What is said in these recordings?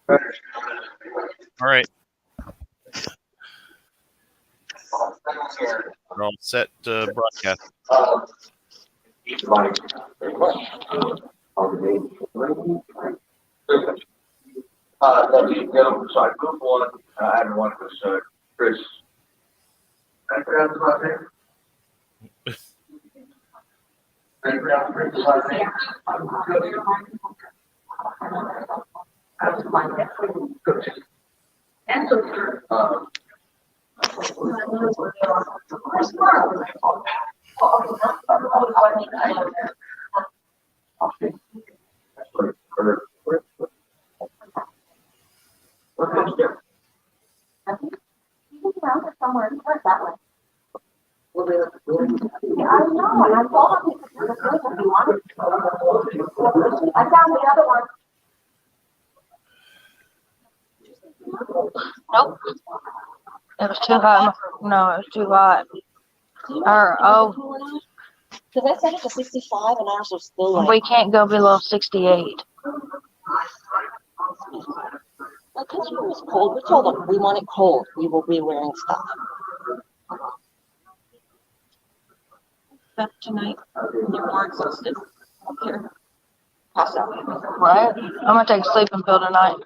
All right. We're all set to broadcast. So I moved one. I had one was Chris. I forgot his last name. I forgot Chris's last name. Somewhere that way. I know, and I thought I found the other one. Nope. It was too hot. No, it was too hot. Because I set it to 65 and ours was still like. We can't go below 68. Because it was cold. We told them we want it cold. We will be wearing stuff. Back tonight. You're more exhausted. Here. Pass out. Right? I'm gonna take a sleeping pill tonight.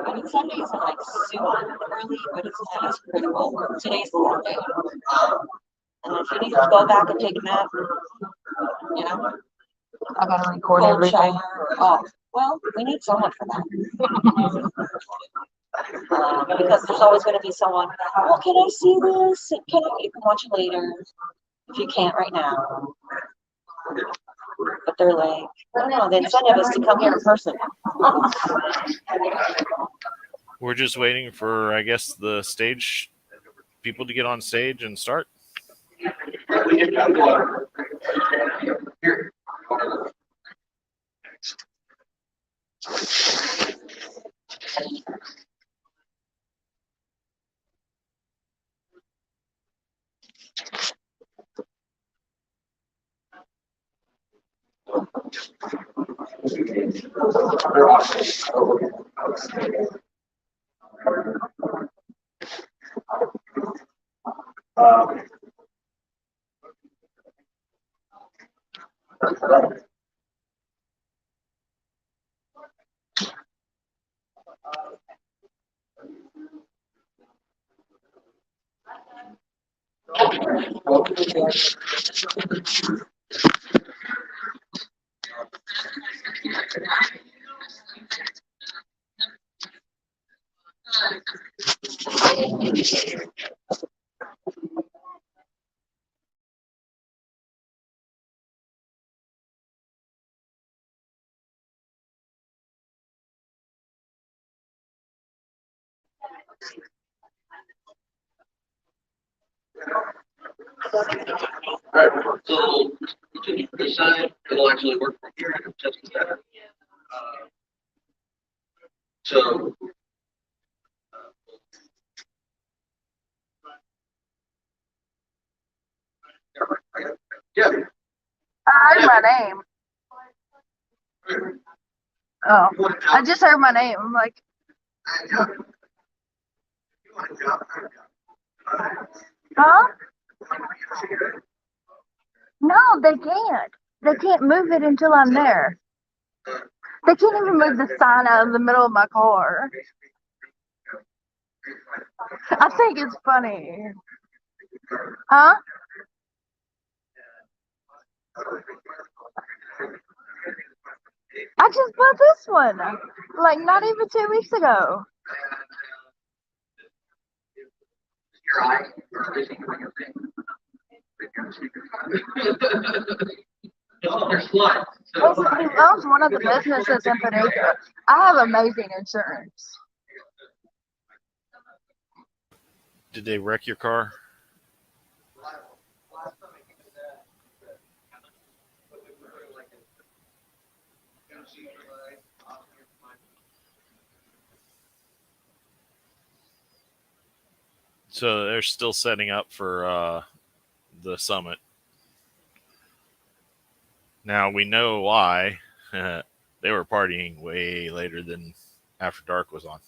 I mean, some days are like super early, but it's not as critical. Today's the long day. And if you need to go back and take a nap, you know, I gotta record cold everything. shower. Well, we need someone for that. Because there's always going to be someone, well, can I see this? You can watch it later if you can't right now. But they're like, no, the incentive is to come here in person. We're just waiting for, I guess, the stage people to get on stage and start. All right, so continue to this side. It'll actually work from here. Just better. So. Yeah. I heard my name. Oh, I just heard my name. I'm like, huh? No, they can't. They can't move it until I'm there. They can't even move the sign out of the middle of my car. I think it's funny. Huh? I just bought this one, like not even 2 weeks ago. He owns one of the businesses in Paducah. I have amazing insurance. Did they wreck your car? So they're still setting up for the summit. Now we know why. They were partying way later than After Dark was on.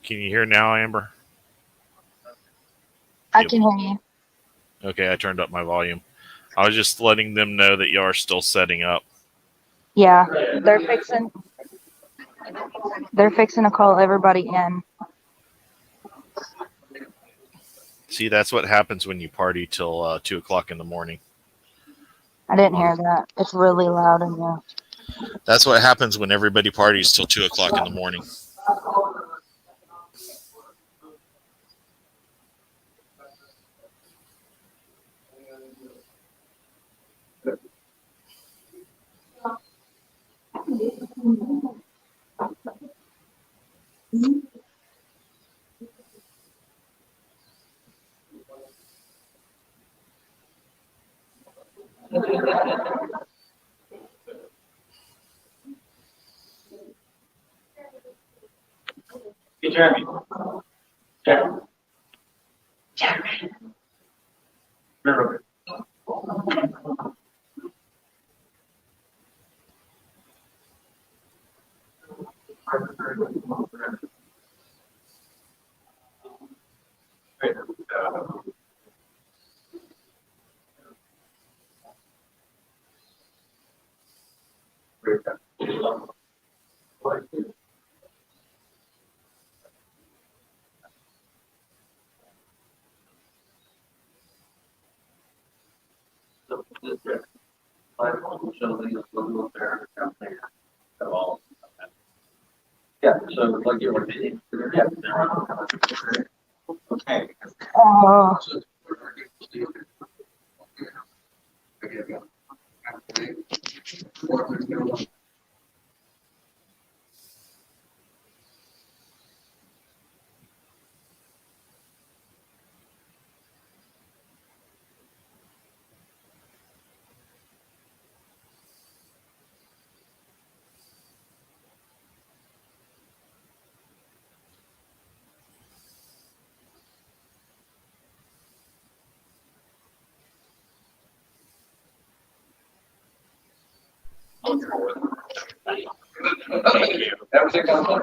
Can you hear now, Amber? I Yep. can hear you. Okay, I turned up my volume. I was just letting them know that y'all are still setting up. Yeah, they're fixing. They're fixing to call everybody in. See, that's what happens when you party till 2 o'clock in the morning. I didn't hear that. It's really loud in here. That's what happens when everybody parties till 2 o'clock in the morning. Hey, Jeremy. Jeremy. Remember. Yeah, so like you were. Yeah. Okay. Oh, Everything else.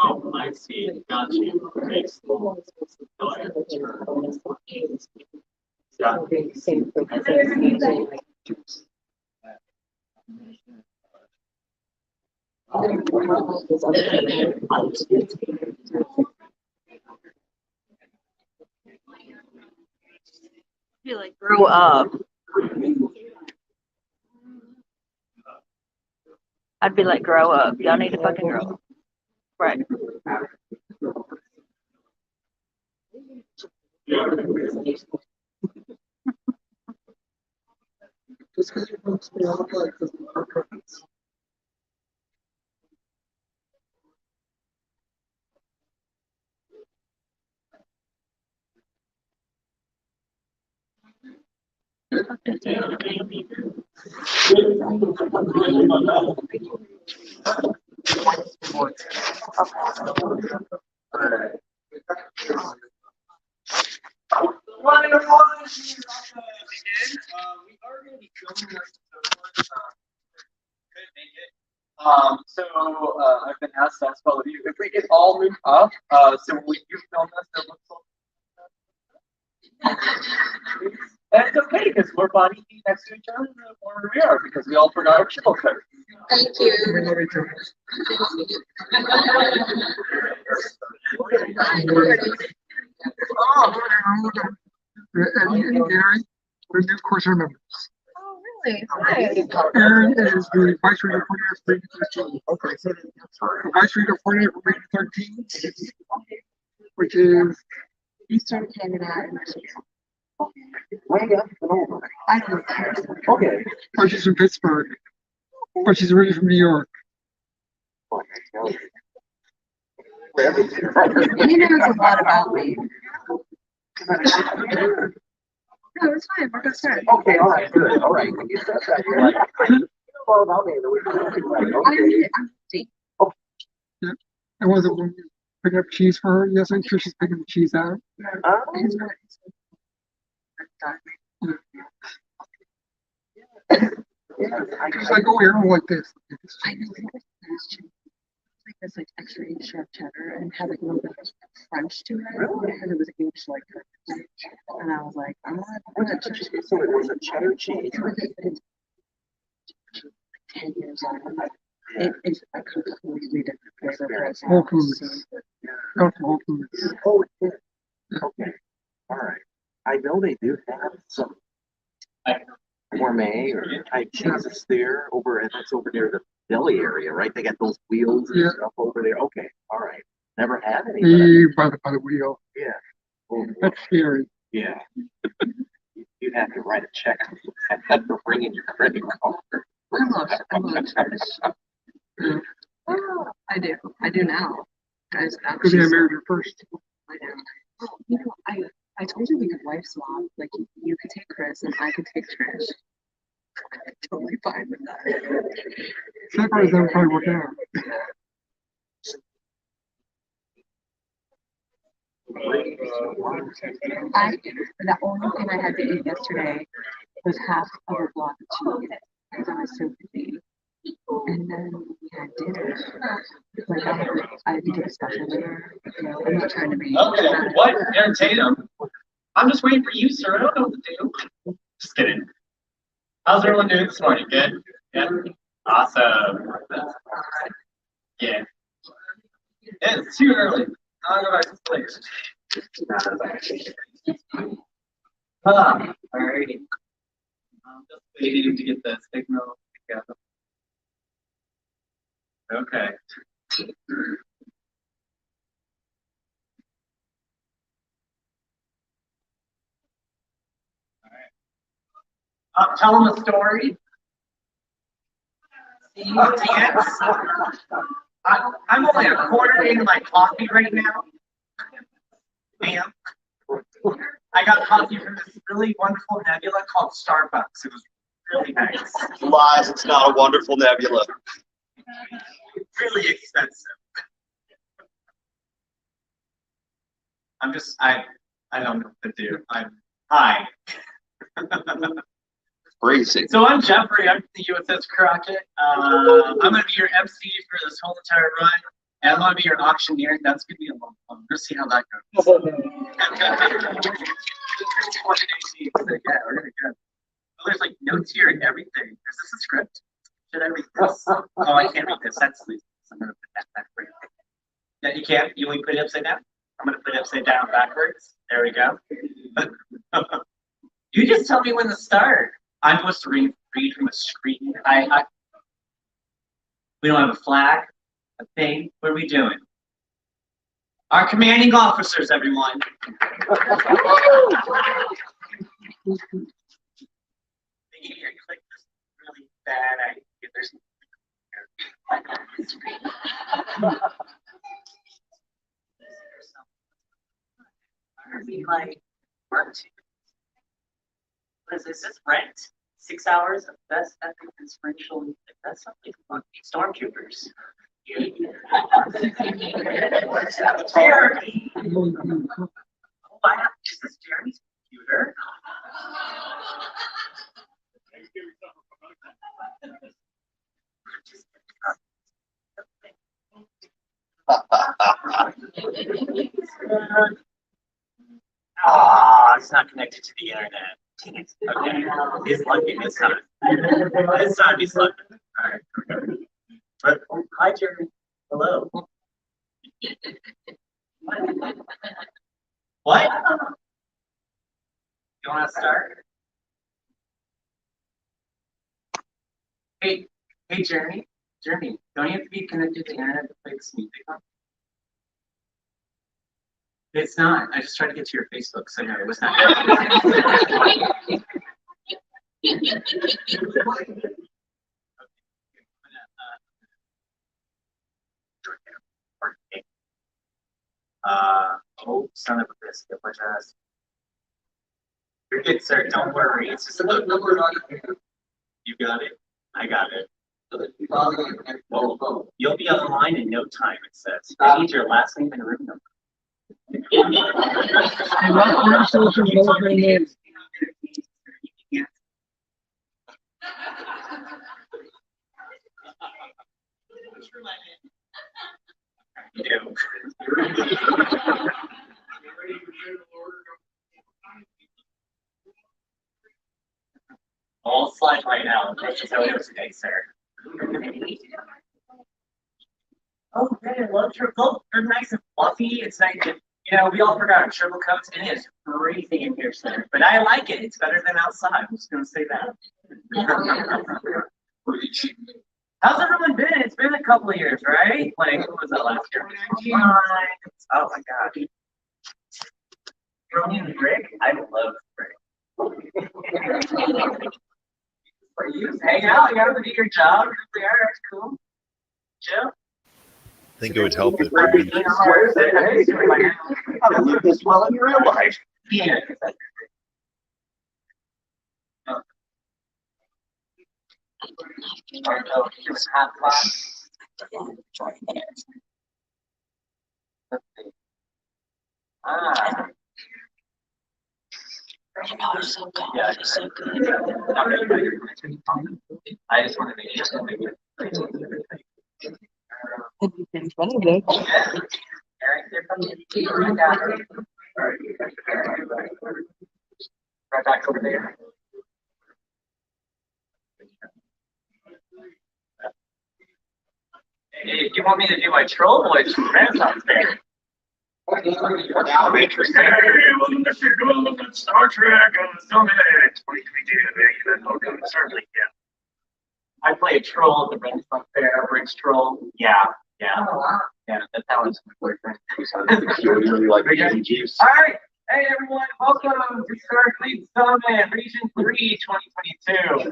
Oh, I see. Got you. Makes Be like, grow up. I'd be like, grow up. Y'all need to fucking grow up. Right. Just because you don't stay out like this is our preference. I've been asked to ask all of you if we could all move up. So when you film this, it looks like. And it's okay because we're body heat next to each other where we are because we all forgot our chill code. Thank you. We love each other. And Gary, the new course members. Oh, really? Hi. Aaron is the vice reader coordinator for Region 13. Okay, so the vice reader coordinator for Region 13, which is Eastern Canada and Michigan. Way up and over. I don't care. Okay. oh, she's from Pittsburgh, but she's originally from New York. He knows a lot about me. No, it's fine. We're gonna start. Okay, all right, good. All right. When you said that, you're like, I know all about me. I'm deep. I wasn't when you picking up cheese for her yesterday. Trisha's picking the cheese out. It's not- She's like, oh, Aaron, like this. I know it was like this like extra inch sharp cheddar and had like a little bit of crunch to it. And it was aged like and I was like, I'm not So it was a cheddar cheese. it's 10 years old. It is a completely different flavor profile. Whole Foods. Not from Whole Foods. Oh, it did. Okay. All right. I know they do have some gourmet or type cheeses there over, and that's over near the deli area, right? They got those wheels and Yeah. stuff over there. Okay. All right. Never had any. By the wheel. Yeah. Oh, That's scary. yeah. You have to write a check for bringing your credit card. I love fish. I do now. Guys, Because I married her first. I know. You know, I told you we could wife swap. Like you could take Chris and I could take Trish. I'm totally fine with that. That part never probably work out. The only thing I had to eat yesterday was half of a block of cheese because I was so busy. And then we had dinner. Like I had to get a special dinner. You know, I'm not trying to be. Okay, what? Entertain them. I'm just waiting for you, sir. I don't know what to do. Just kidding. How's everyone doing this morning? Good? Yeah? Awesome. Yeah. It's too early. I'll go back to sleep. Alrighty. I'm just waiting to get the signal together. Okay. Tell them a story. Yes. I'm only a quarter into my coffee right now. Ma'am. I got coffee from this really wonderful nebula called Starbucks. It was really nice. Lies, it's not a wonderful nebula. Really expensive. I don't know what to do. Hi. Crazy. So I'm Jeffrey. I'm the USS Crockett. I'm going to be your MC for this whole entire run. And I'm going to be your auctioneer. That's going to be a long one. We'll see how that goes. Yeah, we're going to go. Oh, there's like notes here and everything. Is this a script? Should I read this? Oh, I can't read this. That's sleazy. So I'm going to put that backwards. Yeah, you can't? You only put it upside down? I'm going to put it upside down backwards. There we go. You just tell me when to start. I'm supposed to read from a screen. We don't have a flag, a thing. What are we doing? Our commanding officers, everyone. You're like this really bad idea. There's be like work to. What is this? Is this rent? 6 hours of best epic inspirational music. That's something fun. Stormtroopers. Jeremy. Oh, is this Jeremy's computer? It's not connected to the internet. Okay, he's lucky this time. This time he's lucky. All right. But hi, Jeremy. Hello. What? You want to start? Hey, Jeremy. Jeremy, don't you have to be connected to the internet to play this music on? It's not. I just tried to get to your Facebook, so no, it was not. Oh, son of a biscuit, what does? You're good, sir. Don't worry. It's just a little number on it. You got it. I got it. Well, you'll be online in no time. It says. I need your last name and room number. I'll slide right now. Let's just tell you today, sir. Oh, man, I love your coat. They're nice and fluffy. It's nice. We all forgot our triple coats, and it's freezing in here, sir. But I like it. It's better than outside. I'm just going to say that. How's everyone been? It's been a couple of years, right? Like, what was that last year? Oh, my God. Romeo and Rick? I love Rick. You hang out, you gotta do your job. There, it's cool. Chill. I think it would help if I live this well in real life. Yeah. It's so good. It's so good. I just want to make sure. Have you been running it? Eric, they're coming. Right back over there. Hey, you want me to do my troll voice from Renaissance Fair? Now I'm interested. Hey, welcome to Star Trek on the Summit 2022. Welcome to Starfleet. Yeah. I play a troll at the Renaissance Fair, bridge troll. Yeah. That's how it's my boyfriend. You really like the juice. All right, Hey everyone, welcome to Starfleet Summit Region 3 2022.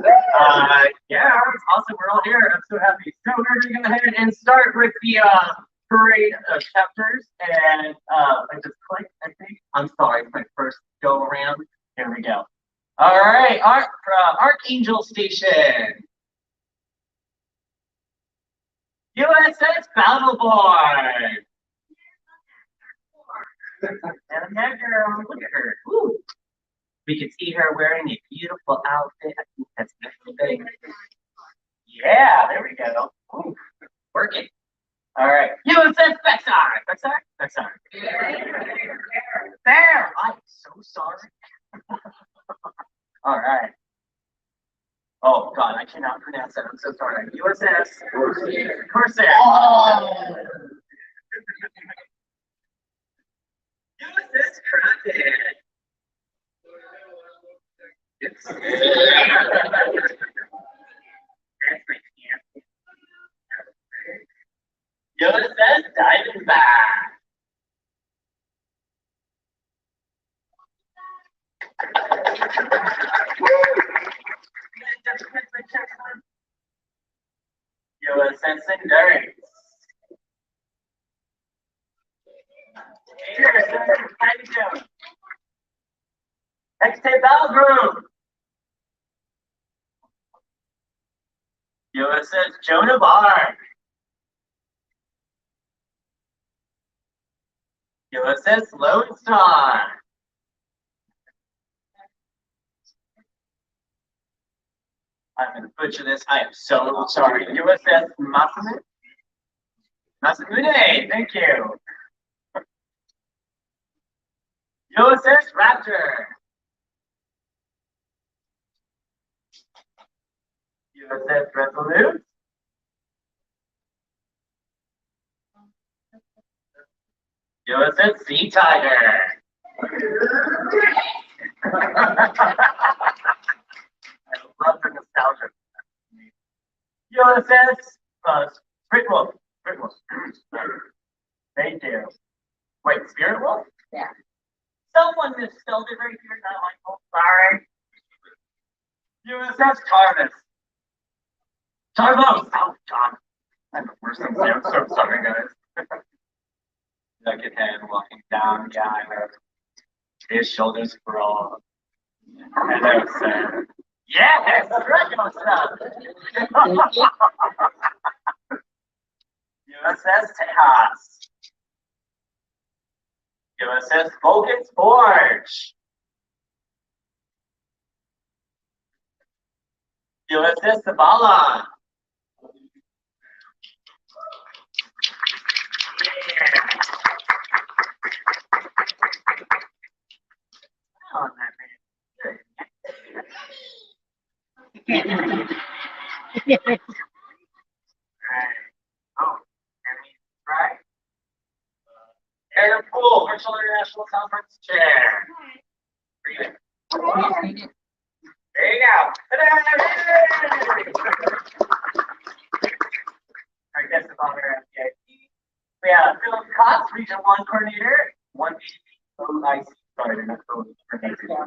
Yeah, it's awesome. We're all here. I'm so happy. So we're going to go ahead and start with the parade of chapters. And I just clicked, I think. I'm sorry, my first go around. Here we go. All right, Archangel Station. USS Battleborn. And that girl, look at her. Woo. We can see her wearing a beautiful outfit. I think that's everything. Yeah, there we go. Ooh, working. All right. USS Bexar. There. I'm so sorry. All right. Oh God, I cannot pronounce that. I'm so sorry. USS Corsair. Oh. USS Kraken. It's USS Diamondback. USS Endurance. Here, sir, how you doing? X-Tape Battle Group. USS Joan of Arc. USS Lone Star. I'm going to butcher this. I am so sorry. USS Masamune. Thank you. USS Raptor. USS Resolute. USS Sea Tiger. I love the nostalgia. USS Spirit Wolf. Thank you. Wait, Spirit Wolf? Yeah. Someone misspelled it right here, not my fault. Sorry. USS Tarvis. Tarvos! Oh, God. I'm the worst thing to say. I'm so sorry, guys. Buckethead walking down. Yeah, I know. His shoulders sprawl. And I was saying, yes! Regular stuff! USS Tejas. USS Vulcan's Forge. USS Zavala. Oh, man. Right. Oh, right. Aaron Poole, Virtual International Conference Chair. Read it. There you go. Our guest of honor, FDIC. We have Philip Cox, Region 1 Coordinator, 180 OIC. Sorry, not coordinator.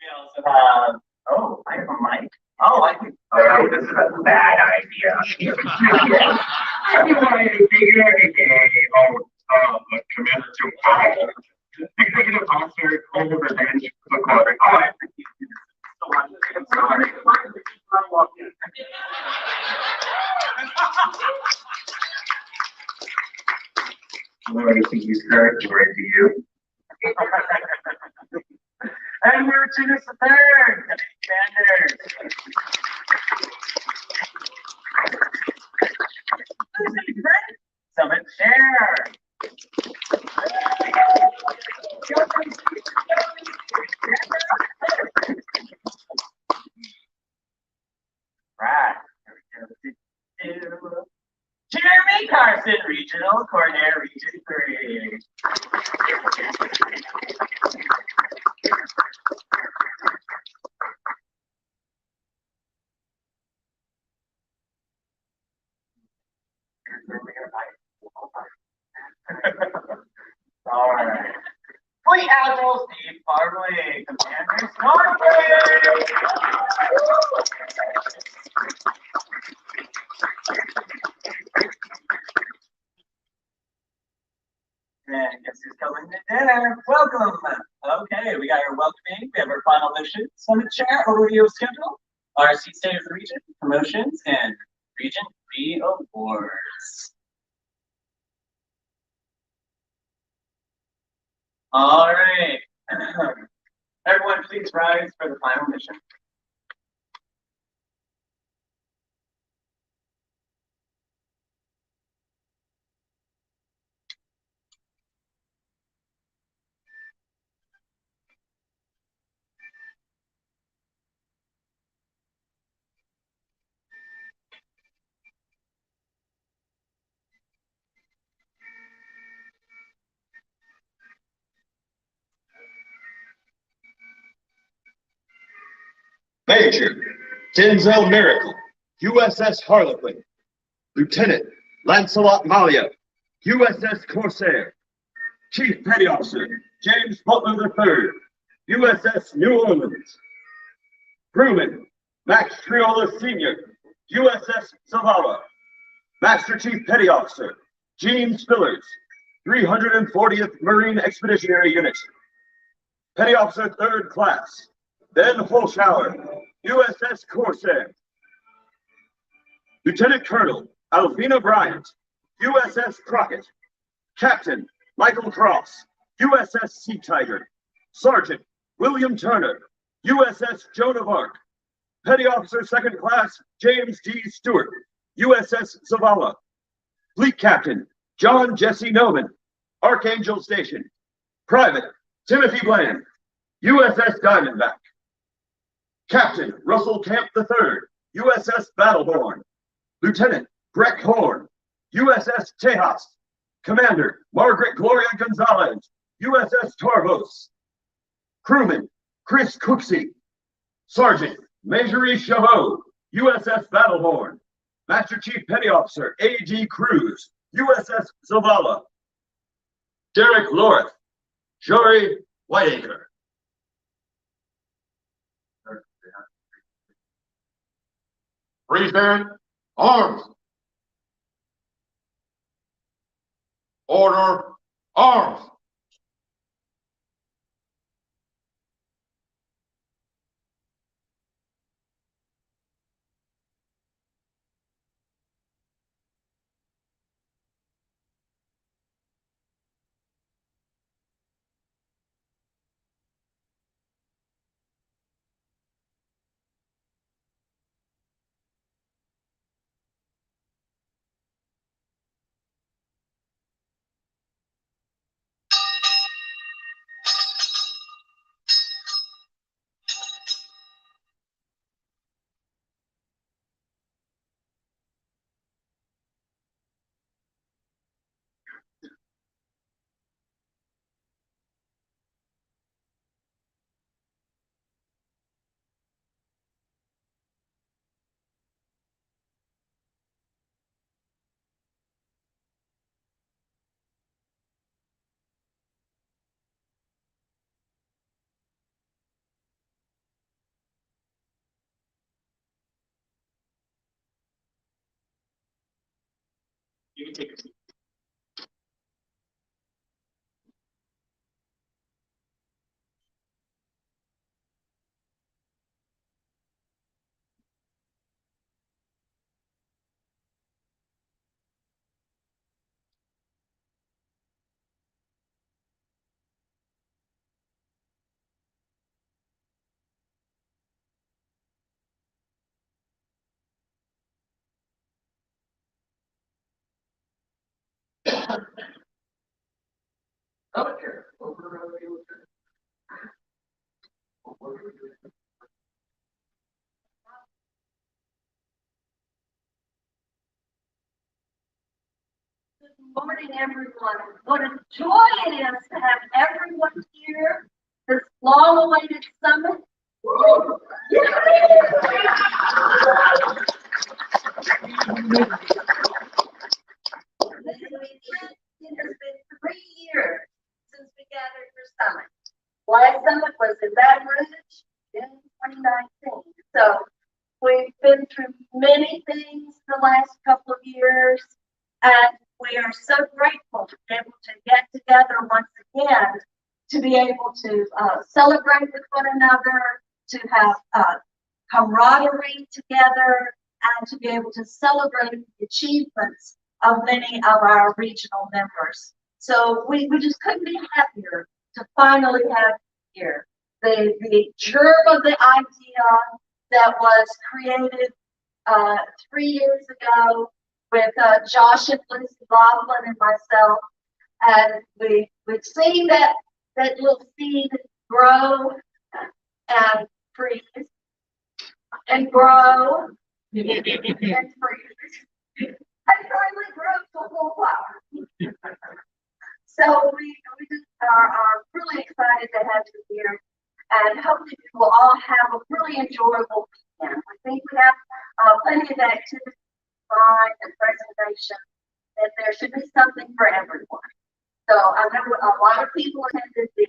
We also have, oh, I have a mic. Oh, I think, oh, this is a bad idea. Everybody figure Commander to Paul. Executive Officer, Cold Revenge, Aquatic. Oh, I appreciate you so much. I'm sorry. I think he's correct right to you. And we're to the third, Sanders. Summit Chair. Right. Jeremy Carson, Regional Coordinator, Region 3. All right. Fleet Admiral Steve Parley, Commander Starfleet. And guess who's coming to dinner? Welcome. Okay, we got your welcoming. We have our final mission, summit chair, overview of schedule, RC state of the region, promotions, and region reawards. All right. Everyone, please rise for the final mission. Major Denzel Miracle, USS Harlequin. Lieutenant Lancelot Malia, USS Corsair. Chief Petty Officer James Butler III, USS New Orleans. Crewman Max Triola Sr., USS Zavala. Master Chief Petty Officer Gene Spillers, 340th Marine Expeditionary Unit. Petty Officer 3rd Class Ben Holshauer, USS Corsair. Lieutenant Colonel Alvina Bryant, USS Crockett. Captain Michael Cross, USS Sea Tiger. Sergeant William Turner, USS Joan of Arc. Petty Officer 2nd Class James D. Stewart, USS Zavala. Fleet Captain John Jesse Noman, Archangel Station. Private Timothy Bland, USS Diamondback. Captain Russell Camp III, USS Battleborn. Lieutenant Breck Horn, USS Tejas. Commander Margaret Gloria Gonzalez, USS Tarvos. Crewman Chris Cooksey. Sergeant Majorie Chavot, USS Battleborn. Master Chief Petty Officer A.G. Cruz, USS Zavala. Derek Loreth, Jory Whiteacre. Freeze band, arms. Order, arms. You can take a seat. Good morning, everyone. What a joy it is to have everyone here this long-awaited summit. It has been And we are so grateful to be able to get together once again, to be able to celebrate with one another, to have camaraderie together, and to be able to celebrate the achievements of many of our regional members. So we just couldn't be happier to finally have you here. The germ of the idea that was created 3 years ago with Josh and Lucy Laughlin and myself, and we've seen that little seed grow and freeze and grow and freeze and finally grow to a full flower. So we just are really excited to have you here, and hopefully you will all have a really enjoyable weekend. I think we have plenty of activities and presentation, that there should be something for everyone. So I know a lot of people attended the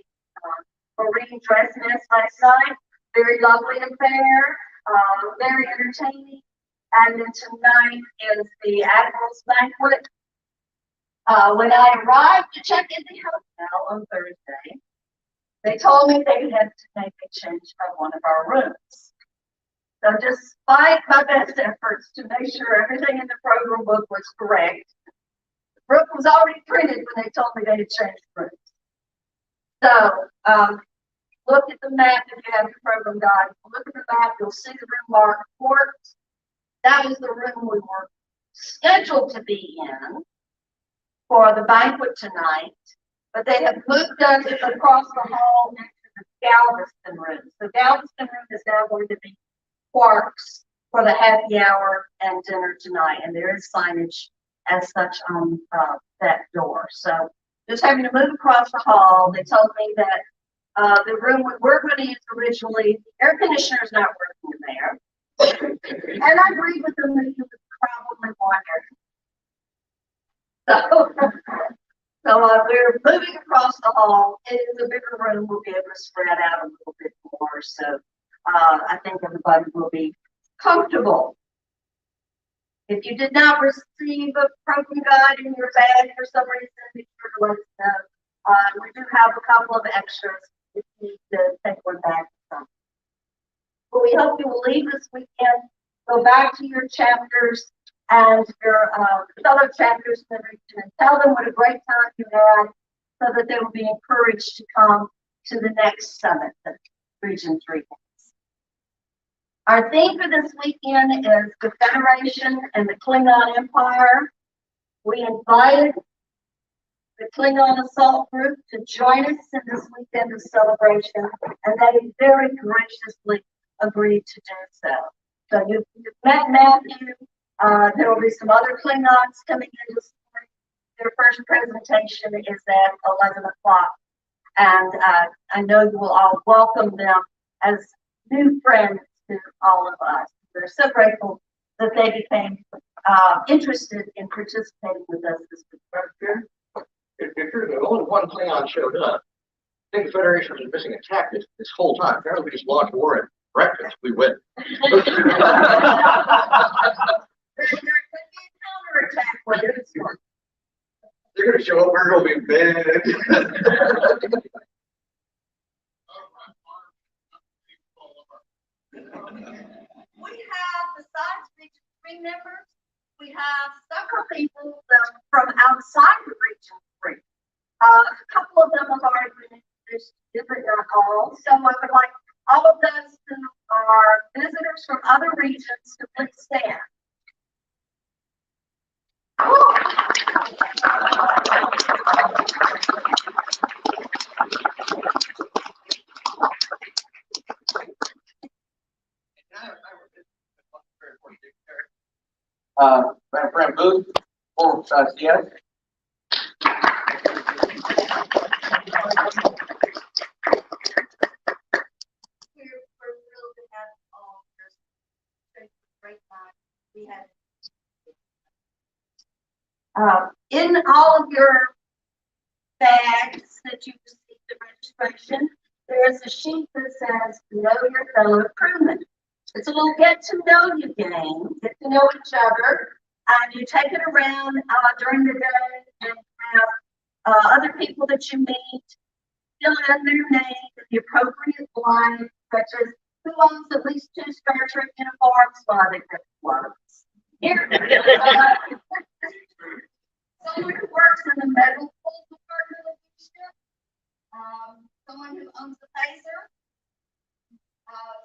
Marine Dress Nest last night. Very lovely affair, very entertaining. And then tonight is the Admiral's Banquet. When I arrived to check in the hotel on Thursday, they told me they had to make a change of one of our rooms. So despite my best efforts to make sure everything in the program book was correct, the book was already printed when they told me they had changed rooms. So look at the map if you have your program guide. Look at the map, you'll see the room marked port. That was the room we were scheduled to be in for the banquet tonight, but they have moved us across the hall next to the Galveston room. So Galveston room is now going to be Quarks for the happy hour and dinner tonight, and there is signage as such on that door. So just having to move across the hall. They told me that the room we were going to use originally, the air conditioner is not working in there, and I agreed with them that you would probably want air. So we're moving across the hall. It is a bigger room. We'll be able to spread out a little bit more. So I think everybody will be comfortable. If you did not receive a program guide in your bag for some reason, be sure to let us know. We do have a couple of extras if you need to take one back. But we hope you will leave this weekend, go back to your chapters and your fellow chapters in the region, and tell them what a great time you had, so that they will be encouraged to come to the next summit that Region 3 has. Our theme for this weekend is the Federation and the Klingon Empire. We invited the Klingon Assault Group to join us in this weekend of celebration, and they very graciously agreed to do so. So you've met Matthew. There will be some other Klingons coming in this morning. Their first presentation is at 11 o'clock. And I know you will all welcome them as new friends to all of us. We're so grateful that they became interested in participating with us this week. If you're the only one Klingon showed up, I think the Federation was missing a tactic this whole time. Apparently we just launched war at breakfast. We win. There could be a counterattack when it's They're going to show up, we're going to be bad. We have, besides Region 3 members, we have several people from outside of Region 3. A couple of them have already been introduced, but not all. So I would like all of those who are visitors from other regions to please stand. Madam Friend Booth, for Seattle. We're thrilled to have all of this. It's a great time. We had in all of your bags that you received at registration, there is a sheet that says "Know Your Fellow Crewmen." It's a little get to know you game, get to know each other. And you take it around, during the day and have, other people that you meet fill in their name, the appropriate blank, such as who owns at least 2 Star Trek uniforms? Well, they pick one. Here. Someone who works in the medical department of your ship, someone who owns a phaser,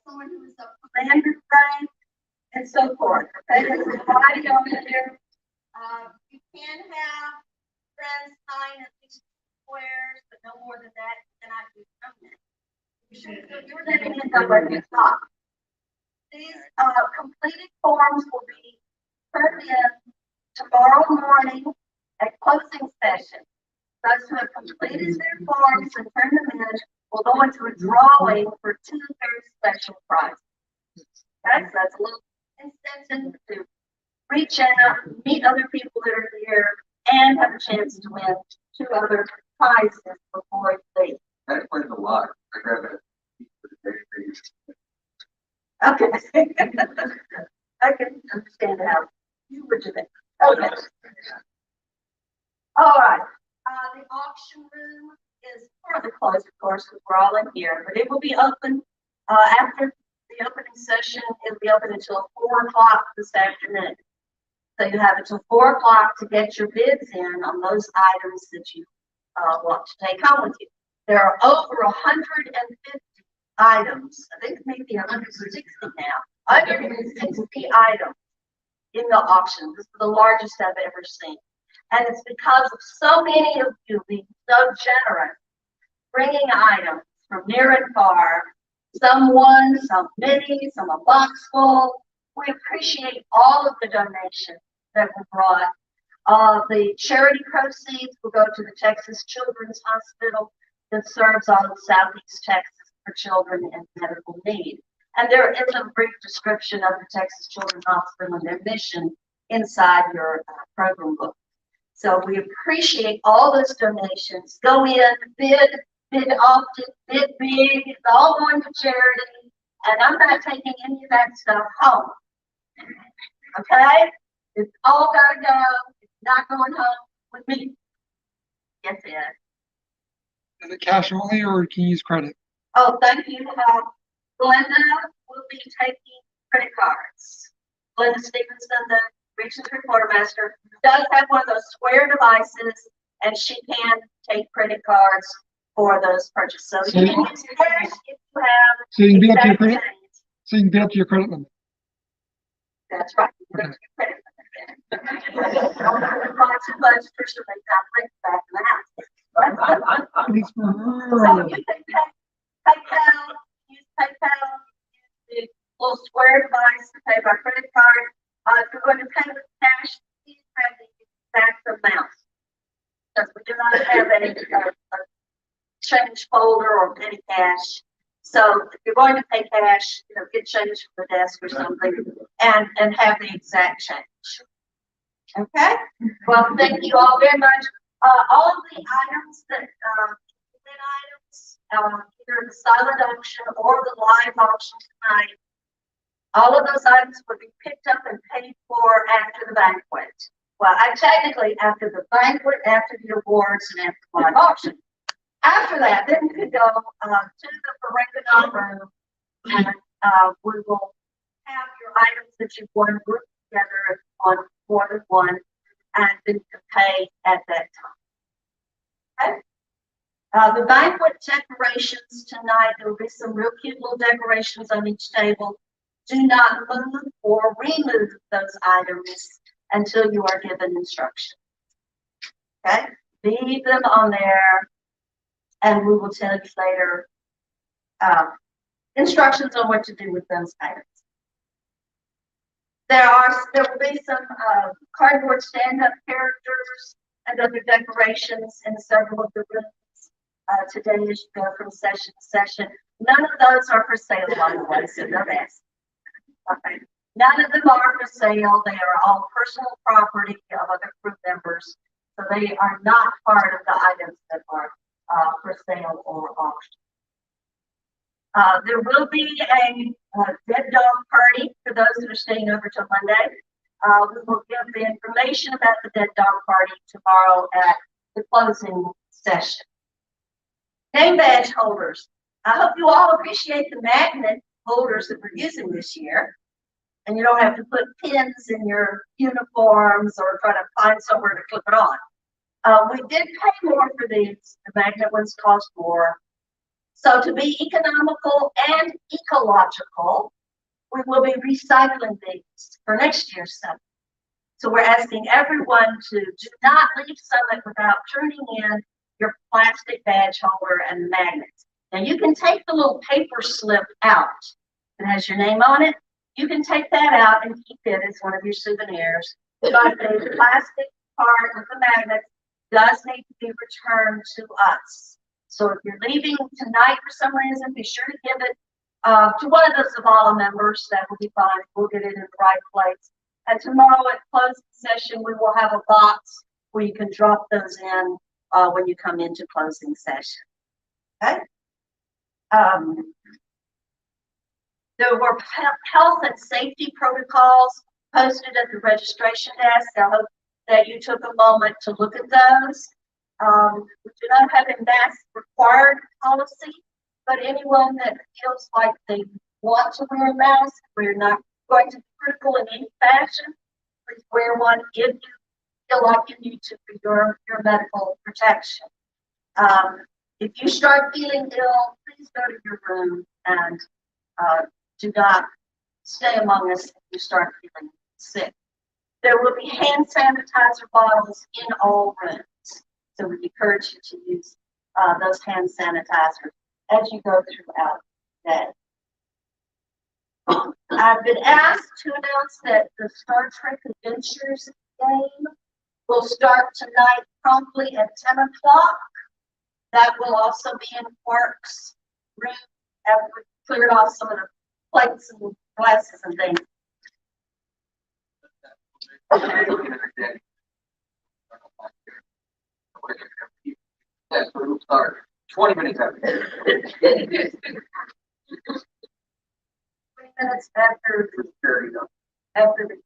someone who is a commander rank, and so forth. Okay, there's a variety on there. You can have friends sign at least 2 squares, but no more than that. You cannot do something. You should put your name in number at the top. These completed forms will be turned in tomorrow morning at closing session. Those who have completed their forms and turned them in will go into a drawing for 2 very special prizes. Okay, so that's a little incentive to reach out, meet other people that are here, and have a chance to win 2 other prizes before it's late. That explains a lot. I grab it. Okay. I can understand how you would do that. Okay. All right. The auction room is partly closed, of course, because we're all in here, but it will be open after the opening session. It'll be open until 4 o'clock this afternoon. So you have until 4 o'clock to get your bids in on those items that you want to take home with you. There are over 150 items. I think maybe 160 now. 160 items in the auction. This is the largest I've ever seen. And it's because of so many of you being so generous, bringing items from near and far, some one, some many, some a box full. We appreciate all of the donations that were brought. The charity proceeds will go to the Texas Children's Hospital that serves all of Southeast Texas for children in medical need. And there is a brief description of the Texas Children's Hospital and their mission inside your program book. So we appreciate all those donations. Go in, bid often, bid big. It's all going to charity. And I'm not taking any of that stuff home. Okay? It's all gotta go. It's not going home with me. Yes, Ed. Is it cash only or can you use credit? Oh, thank you. Glenda will be taking credit cards. Glenda Stevenson, the Regional Quartermaster, does have one of those square devices, and she can take credit cards for those purchases. So you can use cash if you have. So you can be up to your exact credit. change. So you can be up to your credit limit. That's right. Okay. Credit limit. Lots of budgeters, so they got rent back in the house. It's for So her. you can pay PayPal, use PayPal, use the little square device to pay by credit card. If you're going to pay with cash, please have the exact amount. Because we do not have a change folder or petty cash. So if you're going to pay cash, get change from the desk or something and have the exact change. Okay? Well, thank you all very much. All of the items that either the silent auction or the live auction tonight, all of those items would be picked up and paid for after the banquet. Well, technically after the banquet, after the awards, and after the live auction. After that, then you could go to the Parencano room, and we will have your items that you've won grouped together on more than one, and then you can pay at that time. Okay? The banquet decorations tonight, there will be some real cute little decorations on each table. Do not move or remove those items until you are given instructions. Okay? Leave them on there, and we will tell you later instructions on what to do with those items. There will be some cardboard stand-up characters and other decorations in several of the rooms today as you go from session to session. None of those are for sale, by the way, so don't ask. Okay. None of them are for sale. They are all personal property of other group members, so they are not part of the items that are for sale or auction. There will be a dead dog party for those that are staying over till Monday. We will give the information about the dead dog party tomorrow at the closing session. Name badge holders. I hope you all appreciate the magnet holders that we're using this year. And you don't have to put pins in your uniforms or try to find somewhere to clip it on. We did pay more for these. The magnet ones cost more. So to be economical and ecological, we will be recycling these for next year's summit. So we're asking everyone to do not leave summit without turning in your plastic badge holder and magnets. Now you can take the little paper slip out that has your name on it. You can take that out and keep it as one of your souvenirs. But the plastic part with the magnets does need to be returned to us. So if you're leaving tonight for some reason, be sure to give it to one of the Zavala members. That will be fine. We'll get it in the right place. And tomorrow at closing session, we will have a box where you can drop those in when you come into closing session. Okay. There were health and safety protocols posted at the registration desk. I hope that you took a moment to look at those. We do not have a mask required policy, but anyone that feels like they want to wear a mask, we're not going to be critical in any fashion. Please wear one if you feel like you need to for your medical protection. If you start feeling ill, please go to your room and do not stay among us if you start feeling sick. There will be hand sanitizer bottles in all rooms. So we encourage you to use those hand sanitizers as you go throughout the day. I've been asked to announce that the Star Trek Adventures game will start tonight promptly at 10 o'clock. That will also be in Quark's room after we cleared off some of the plates and glasses and things. Yeah, so it'll start 20 minutes after. 20 minutes after the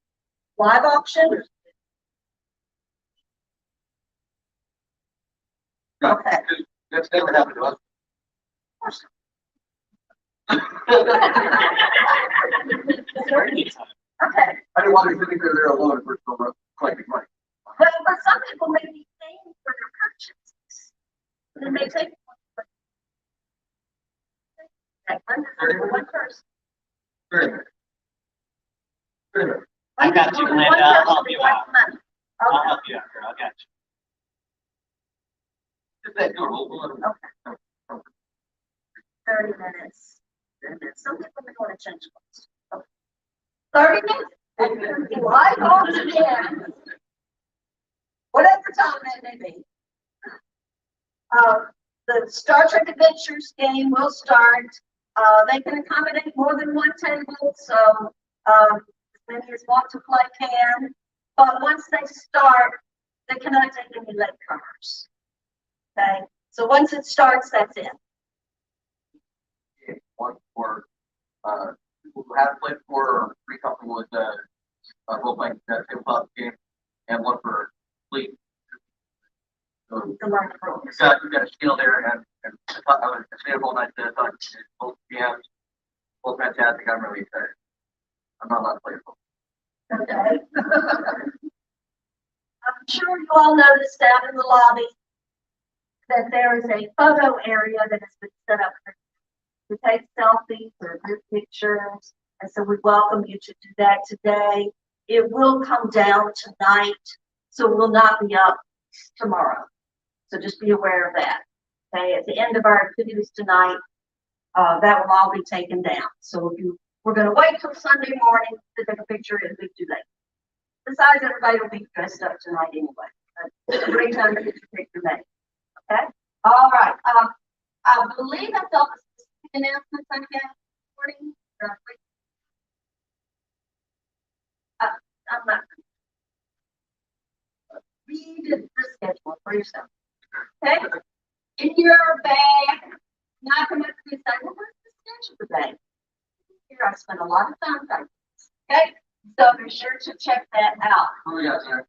live auction. Okay. That's never happened to us. Okay. I didn't want to think they're there alone if we're still collecting money. But some people may be paying for their purchases. They may take one person. Very good. Very good. I got you, Linda. I'll help you out. I'll Okay. help you out, girl. I got you. Just that door, we'll let them- Okay. 30 minutes. Some people may want to change clothes. Okay. 30 minutes. Live auction again. Whatever time that may be. The Star Trek Adventures game will start. They can accommodate more than one table, so as many as want to play can. But once they start, they cannot take any latecomers. Okay, so once it starts, that's it. One for people who have played before or pretty comfortable with role playing tabletop game, and one for fleet. So The learning rules. you've got a skill there, and I stayed up all night to talk to both PMs, both fantastic. I'm really excited. I'm not allowed to play it. Okay. I'm sure you all noticed down in the lobby that there is a photo area that has been set up for you to take selfies or group pictures. And so we welcome you to do that today. It will come down tonight, so it will not be up tomorrow. So just be aware of that. Okay, at the end of our activities tonight, that will all be taken down. So if we're going to wait till Sunday morning to take a picture, it'll be too late. Besides, everybody will be dressed up tonight anyway. Great time to get your picture made. Okay. All right. I believe that's all the announcements I have. Morning. I'm not. Read the schedule for yourself. Okay. In your bag, not come up to me and say, well, what's the schedule today? Here, I spent a lot of time typing this. Okay. So be sure to check that out. Oh, yeah, yeah.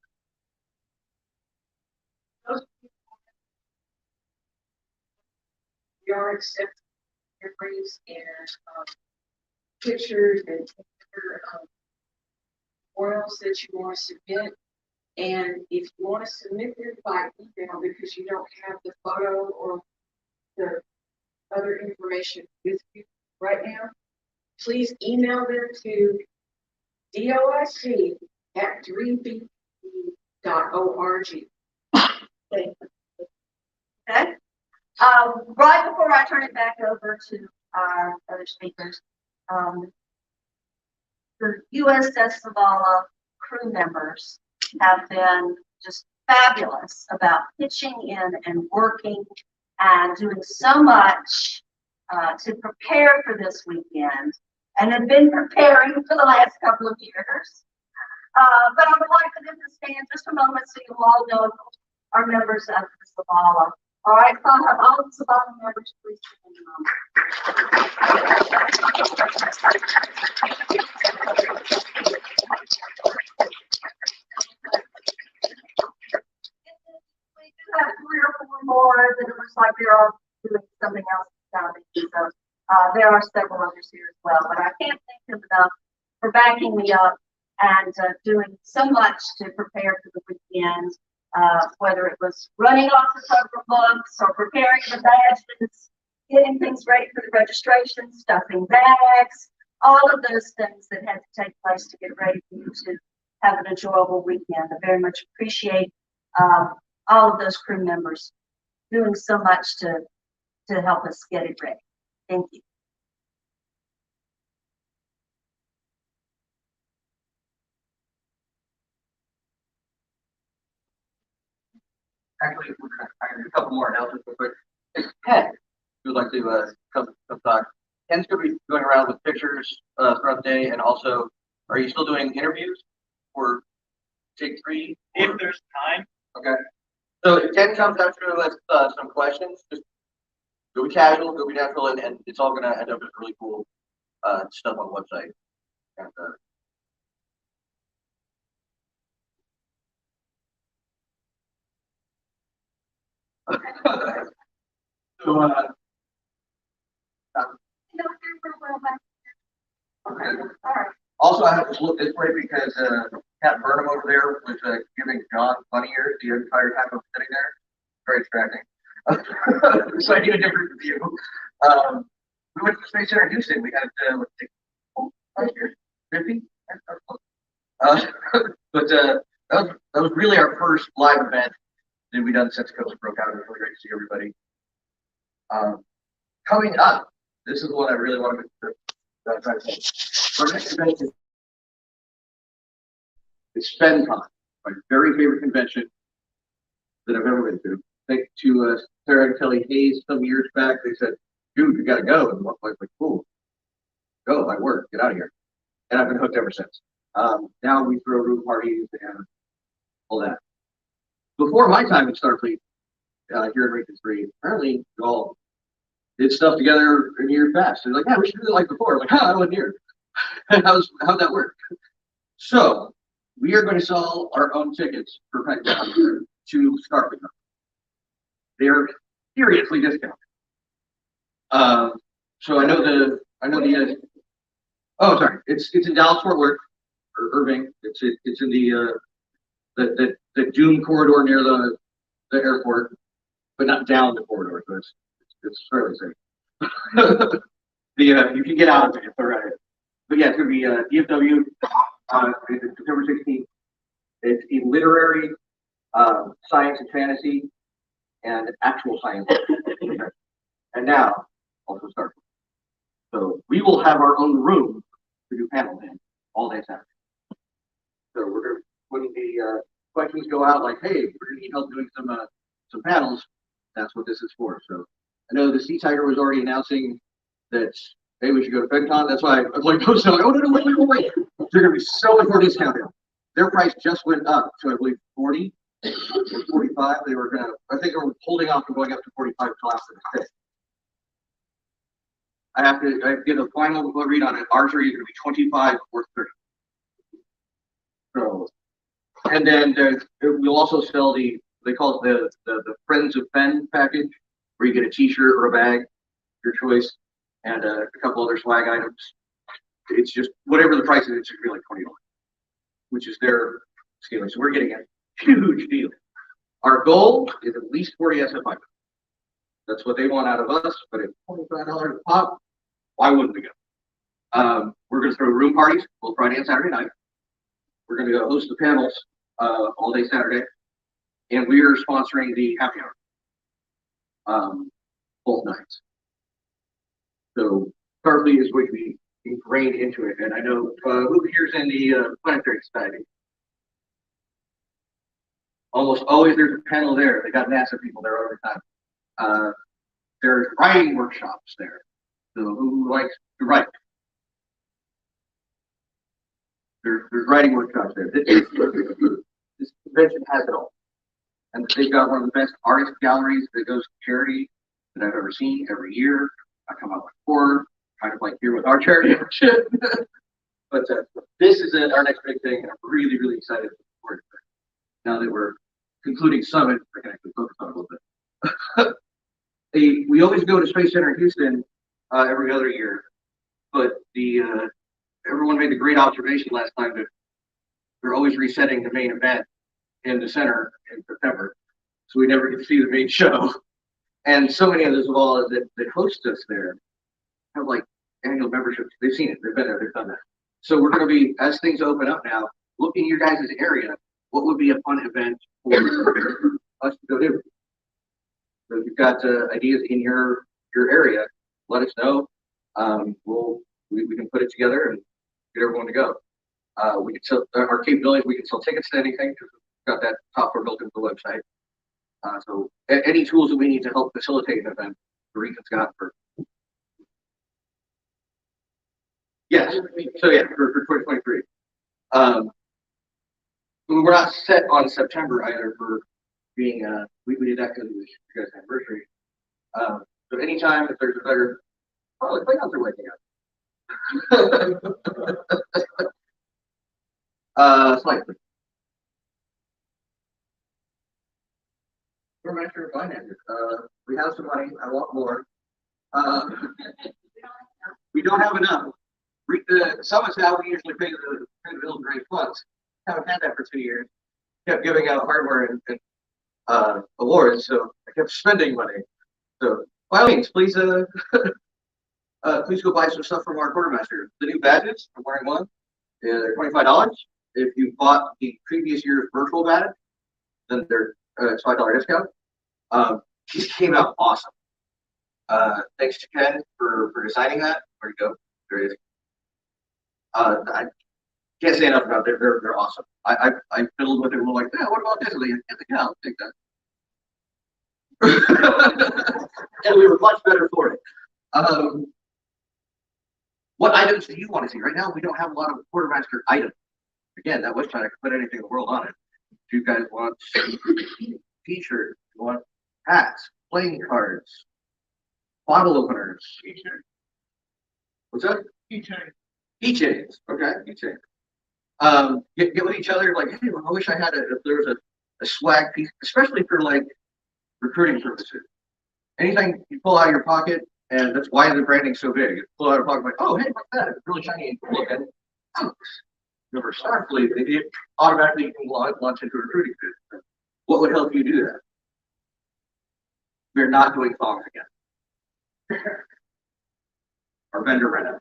We are accepting memories and pictures and else that you want to submit. And if you want to submit them by email because you don't have the photo or the other information with you right now, please email them to doic@3bp.org. Okay? Right before I turn it back over to our other speakers, the USS Zavala crew members have been just fabulous about pitching in and working and doing so much to prepare for this weekend, and have been preparing for the last couple of years. But I would like for them to stand just a moment so you all know who are members of the Zavala. All right, so I'll have all of the Zavala members please stand We do have 3 or 4 more that it looks like they're all doing something else. So there are several others here as well, but I can't thank them enough for backing me up and doing so much to prepare for the weekend, whether it was running off the cover books or preparing the badges, getting things ready for the registration, stuffing bags, all of those things that had to take place to get ready for you to have an enjoyable weekend. I very much appreciate all of those crew members doing so much to help us get it ready. Thank you. Actually, I can do a couple more announcements real quick. It's Ken who would like to come talk. Ken's going to be going around with pictures throughout the day, and also, are you still doing interviews for Take 3? If there's time. Okay. So if Ken comes out through with some questions, just go be casual, go be natural, and it's all going to end up with really cool stuff on the website. And, so, also, I have to look this way because Cat Burnham over there was giving John bunny ears the entire time I was sitting there. Very distracting. So I need a different view. We went to the Space Center in Houston. We had last year, 50. But that was really our first live event that we done since COVID broke out. It was really great to see everybody. Coming up, this is what I really wanted to try to say. Our next event is SpendCon, my very favorite convention that I've ever been to. Thanks to Sarah and Kelly Hayes some years back. They said, dude, you got to go. And I was like, cool. Go, I work, get out of here. And I've been hooked ever since. Now we throw room parties and all that. Before my time at Starfleet, here in Region 3, apparently we all did stuff together in years past. They're like, yeah, we should do it like before. I'm like, I wasn't here. How'd that work? So we are going to sell our own tickets for Pentagon to Starfleet. They're seriously discounted. So I know the oh, sorry, it's in Dallas Fort Worth or Irving. It's in the Doom corridor near the airport, but not down the corridor. So it's fairly safe. You can get out of it if they're right. But yeah, it's going to be DFW September 16th. It's a literary, science and fantasy, and actual science. And now, also start. So we will have our own room to do panels in all day Saturday. So we're going to, when the questions go out like, hey, we're going to need help doing some panels, that's what this is for. So I know the Sea Tiger was already announcing that, hey, we should go to FedCon. That's why I was like, oh no, wait. They're going to be so much more discounted. Their price just went up to, I believe, 40, 45. They were going to, I think they were holding off from going up to 45 until after the 5th. I have to get a final read on it. Ours are either going to be 25 or 30. So, and then we'll also sell they call it the Friends of Ben package, where you get a T-shirt or a bag, your choice, and a couple other swag items. It's just whatever the price is. It's just really like $20, which is their scaling. So we're getting a huge deal. Our goal is at least 40 SF5. That's what they want out of us. But at $25 a pop, why wouldn't we go? We're going to throw room parties both Friday and Saturday night. We're going to go host the panels all day Saturday, and we are sponsoring the happy hour both nights. So Starfleet is going to be ingrained into it, and I know who here's in the planetary society. Almost always there's a panel there. They got NASA people there all the time. There's writing workshops there. So who likes to write? There's writing workshops there. This convention has it all. And they've got one of the best artist galleries that goes to charity that I've ever seen every year. I come out with 4, kind of like here with our charity. But this is our next big thing, and I'm really, really excited for it. Now that we're concluding Summit, I can actually focus on it a little bit. We always go to Space Center in Houston every other year, but everyone made the great observation last time that they're always resetting the main event in the center in September, so we never get to see the main show. And so many others of all that host us there have like annual memberships. They've seen it. They've been there. They've done that. So we're going to be, as things open up now, looking at your guys' area. What would be a fun event for us to go do? So if you've got ideas in your area, let us know. We can put it together and get everyone to go. We can sell our capabilities. We can sell tickets to anything because we've got that software built into the website. So any tools that we need to help facilitate an event, the region's got for. Yes. So yeah, for 2023. We're not set on September either for being we did that because it was your guys' anniversary. So anytime if there's a better, oh, the playgrounds are waking up. Slightly. We're master of finances. We have some money. I want more. We don't have enough. The summits now we usually pay the bills and raise funds. Haven't had that for 2 years. Kept giving out hardware and awards, so I kept spending money. So by all means, please please go buy some stuff from our quartermaster. The new badges, I'm wearing one. They're $25. If you bought the previous year's virtual badge, then they're it's $5 discount. These came out awesome. Thanks to Ken for designing that. Where'd it go? There it is. I can't say enough about it. They're awesome. I fiddled with it and we're like, yeah, what about this? Get the cow, take that. And we were much better for it. What items do you want to see? Right now, we don't have a lot of quartermaster items. Again, that website, I could put anything in the world on it. If you guys want t-shirts, you want hats, playing cards, bottle openers. What's that? Keychains. Okay, keychains. Get with each other. Like, hey, I wish I had if there was a swag piece, especially for like recruiting purposes. Anything you pull out of your pocket, and that's why the branding's so big. You pull out a pocket, like, oh, hey, what's that? It's really shiny and cool looking. For Starfleet, it automatically can launch into a recruiting bid. What would help you do that? We're not doing thongs again. Our vendor ran out.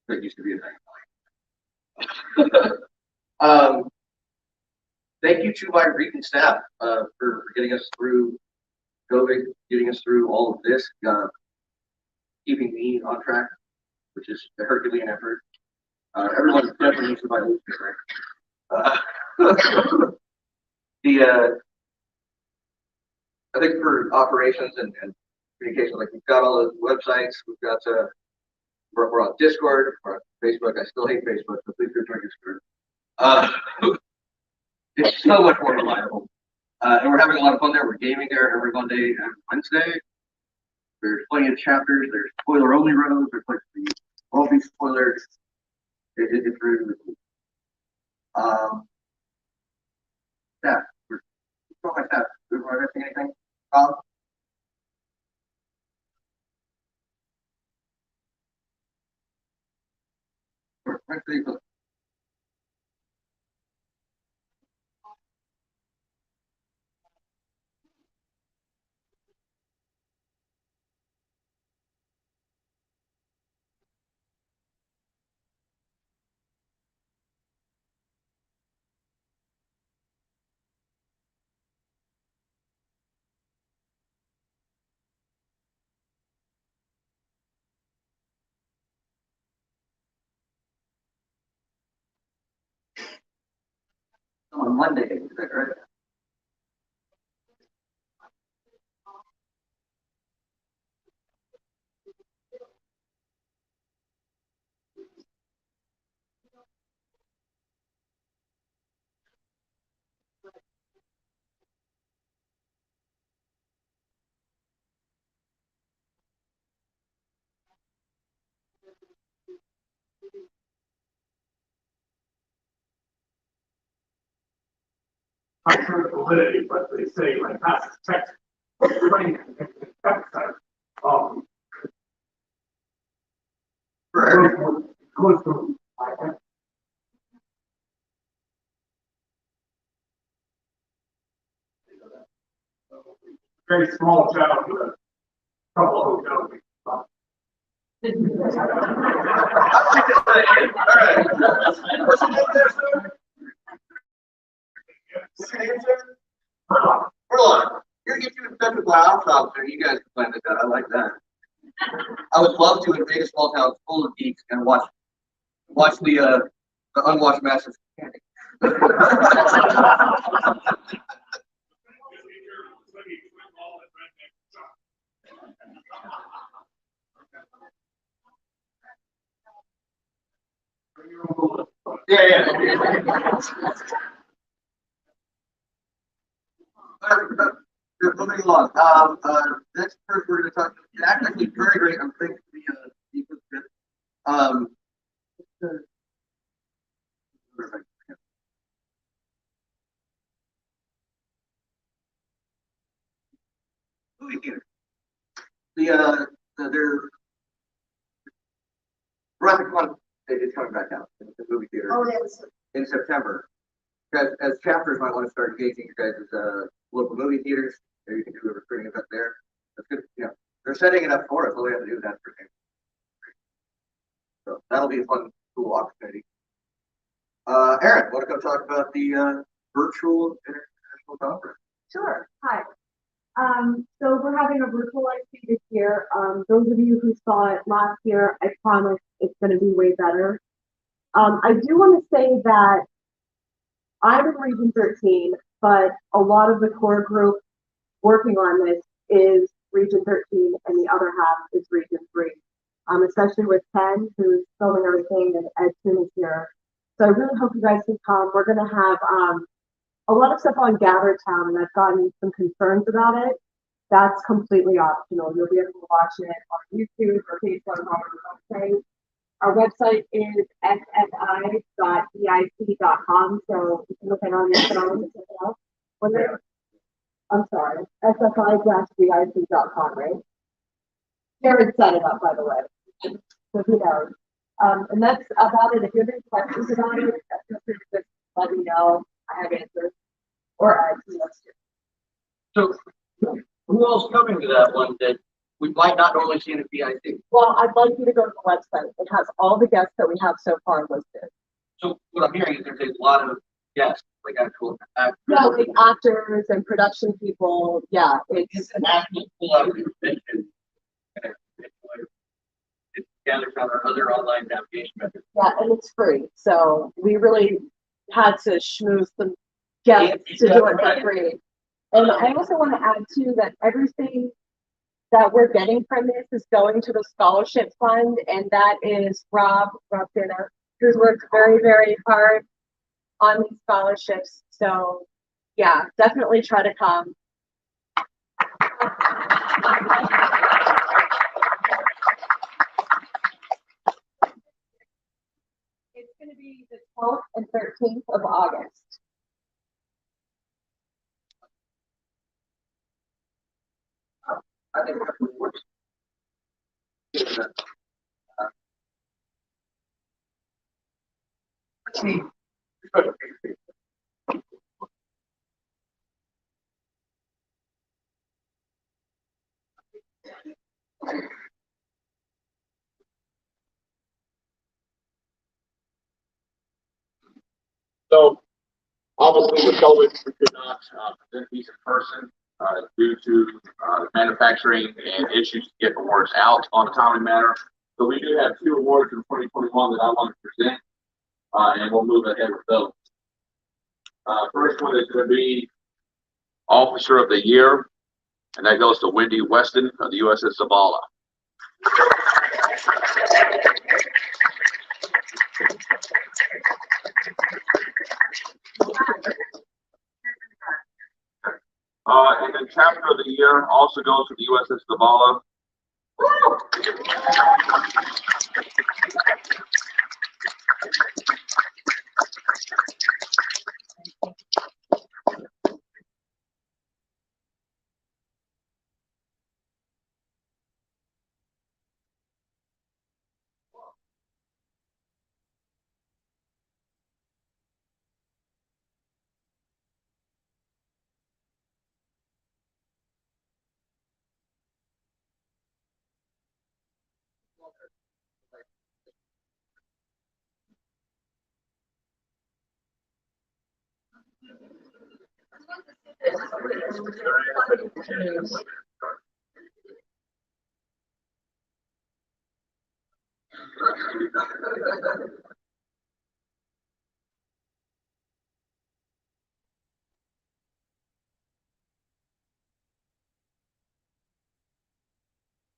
That used to be a thing. Thank you to my region staff for getting us through COVID, getting us through all of this, keeping me on track, which is a Herculean effort. Everyone definitely needs to buy I think for operations and communication, like we've got all the websites, we've got we're on Discord, we're on Facebook. I still hate Facebook, so please go join Discord. It's so much more reliable, and we're having a lot of fun there. We're gaming there every Monday and Wednesday. There's plenty of chapters. There's spoiler only rows. There's like all these spoilers. It's really, really cool. Yeah, we're still like that. We're missing anything? Rob? Sure, next to you. On Monday, is that right? I'm sure the validity, but they say like that's text. Everybody text that. For everyone. Close to. Very small town with a couple of hotels. Hold on. You're gonna get you in touch with my ops officer. You guys can plan this out. I like that. I would love to invade a small town full of geeks and watch the unwashed masters. Yeah. Moving along. Next person we're going to talk to, actually very great. I'm thankful for the good. Movie theater. Their Jurassic One is coming back out in the movie theater. Oh, it is. In September. As chapters might want to start engaging your guys' local movie theaters. Maybe you can do a recruiting event there. That's good. Yeah, they're setting it up for us. All we have to do is ask for it. So that'll be a fun, cool opportunity. Aaron, want to come talk about the virtual international conference? Sure. Hi. So we're having a virtual IC this year. Those of you who saw it last year, I promise it's going to be way better. I do want to say that I'm in Region 13, but a lot of the core group working on this is Region 13, and the other half is Region 3. Especially with Ken, who's filming everything, and Ed Toon is here. So I really hope you guys can come. We're going to have a lot of stuff on Gather Town, and I've gotten some concerns about it. That's completely optional. You'll be able to watch it on YouTube or Facebook on our website. Our website is sfi.dic.com, so you can look at it on your phone and check it out. I'm sorry, sfi-dic.com, right? Jared set it up, by the way, so he knows. And that's about it. If you have any questions about it, just let me know. I have answers. Or add to us. So, who else coming to that one that we might not normally see in a BIC? Well, I'd like you to go to the website. It has all the guests that we have so far listed. So, what I'm hearing is there's a lot of guests, like actual actors. Yeah, like actors and production people. Yeah, It's an actual full-out convention. It's gathered on our other online navigation methods. yeah, and it's free. So we really had to schmooze some guests to do it for free. And I also want to add too that everything that we're getting from this is going to the scholarship fund, and that is Rob Dinner, who's worked very, very hard on these scholarships. So yeah, definitely try to come. It's going to be be the 12th and 13th of August. I think that works. So obviously with COVID, we could not present these in person due to manufacturing and issues to get awards out on a timely manner. So we do have 2 awards in 2021 that I want to present, and we'll move ahead with those. First one is going to be Officer of the Year, and that goes to Wendy Weston of the USS Zavala. And then Chapter of the Year also goes to the USS Zavala.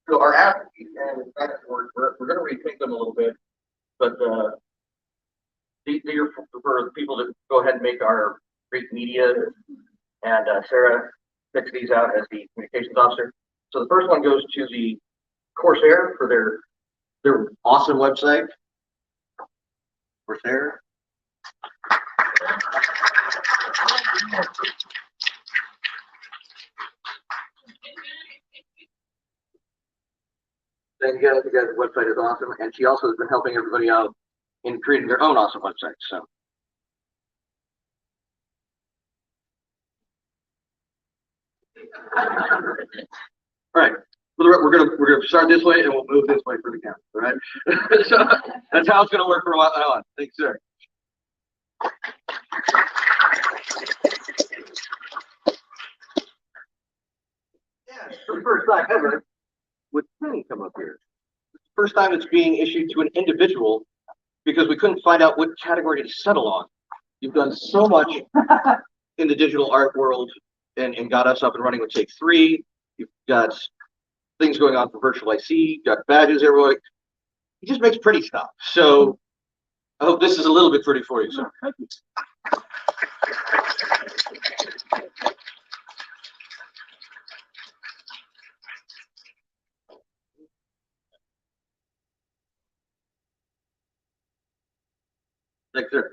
So our app, and in fact, we're going to rethink them a little bit, but these are for people that go ahead and make our Greek media, and Sarah picks these out as the communications officer. So the first one goes to the Corsair for their awesome website. Corsair. Then you guys, the website is awesome, and she also has been helping everybody out in creating their own awesome websites. So. All right, we're gonna start this way, and we'll move this way for the count. All right, so that's how it's gonna work for a while on. Thanks, sir. Yeah, for the first time ever, would Penny come up here? First time it's being issued to an individual because we couldn't find out what category to settle on. You've done so much in the digital art world and got us up and running with Take 3. You've got things going on for Virtual IC, you've got badges everywhere. He just makes pretty stuff. So I hope this is a little bit pretty for you, sir. Thank you. Thanks, sir.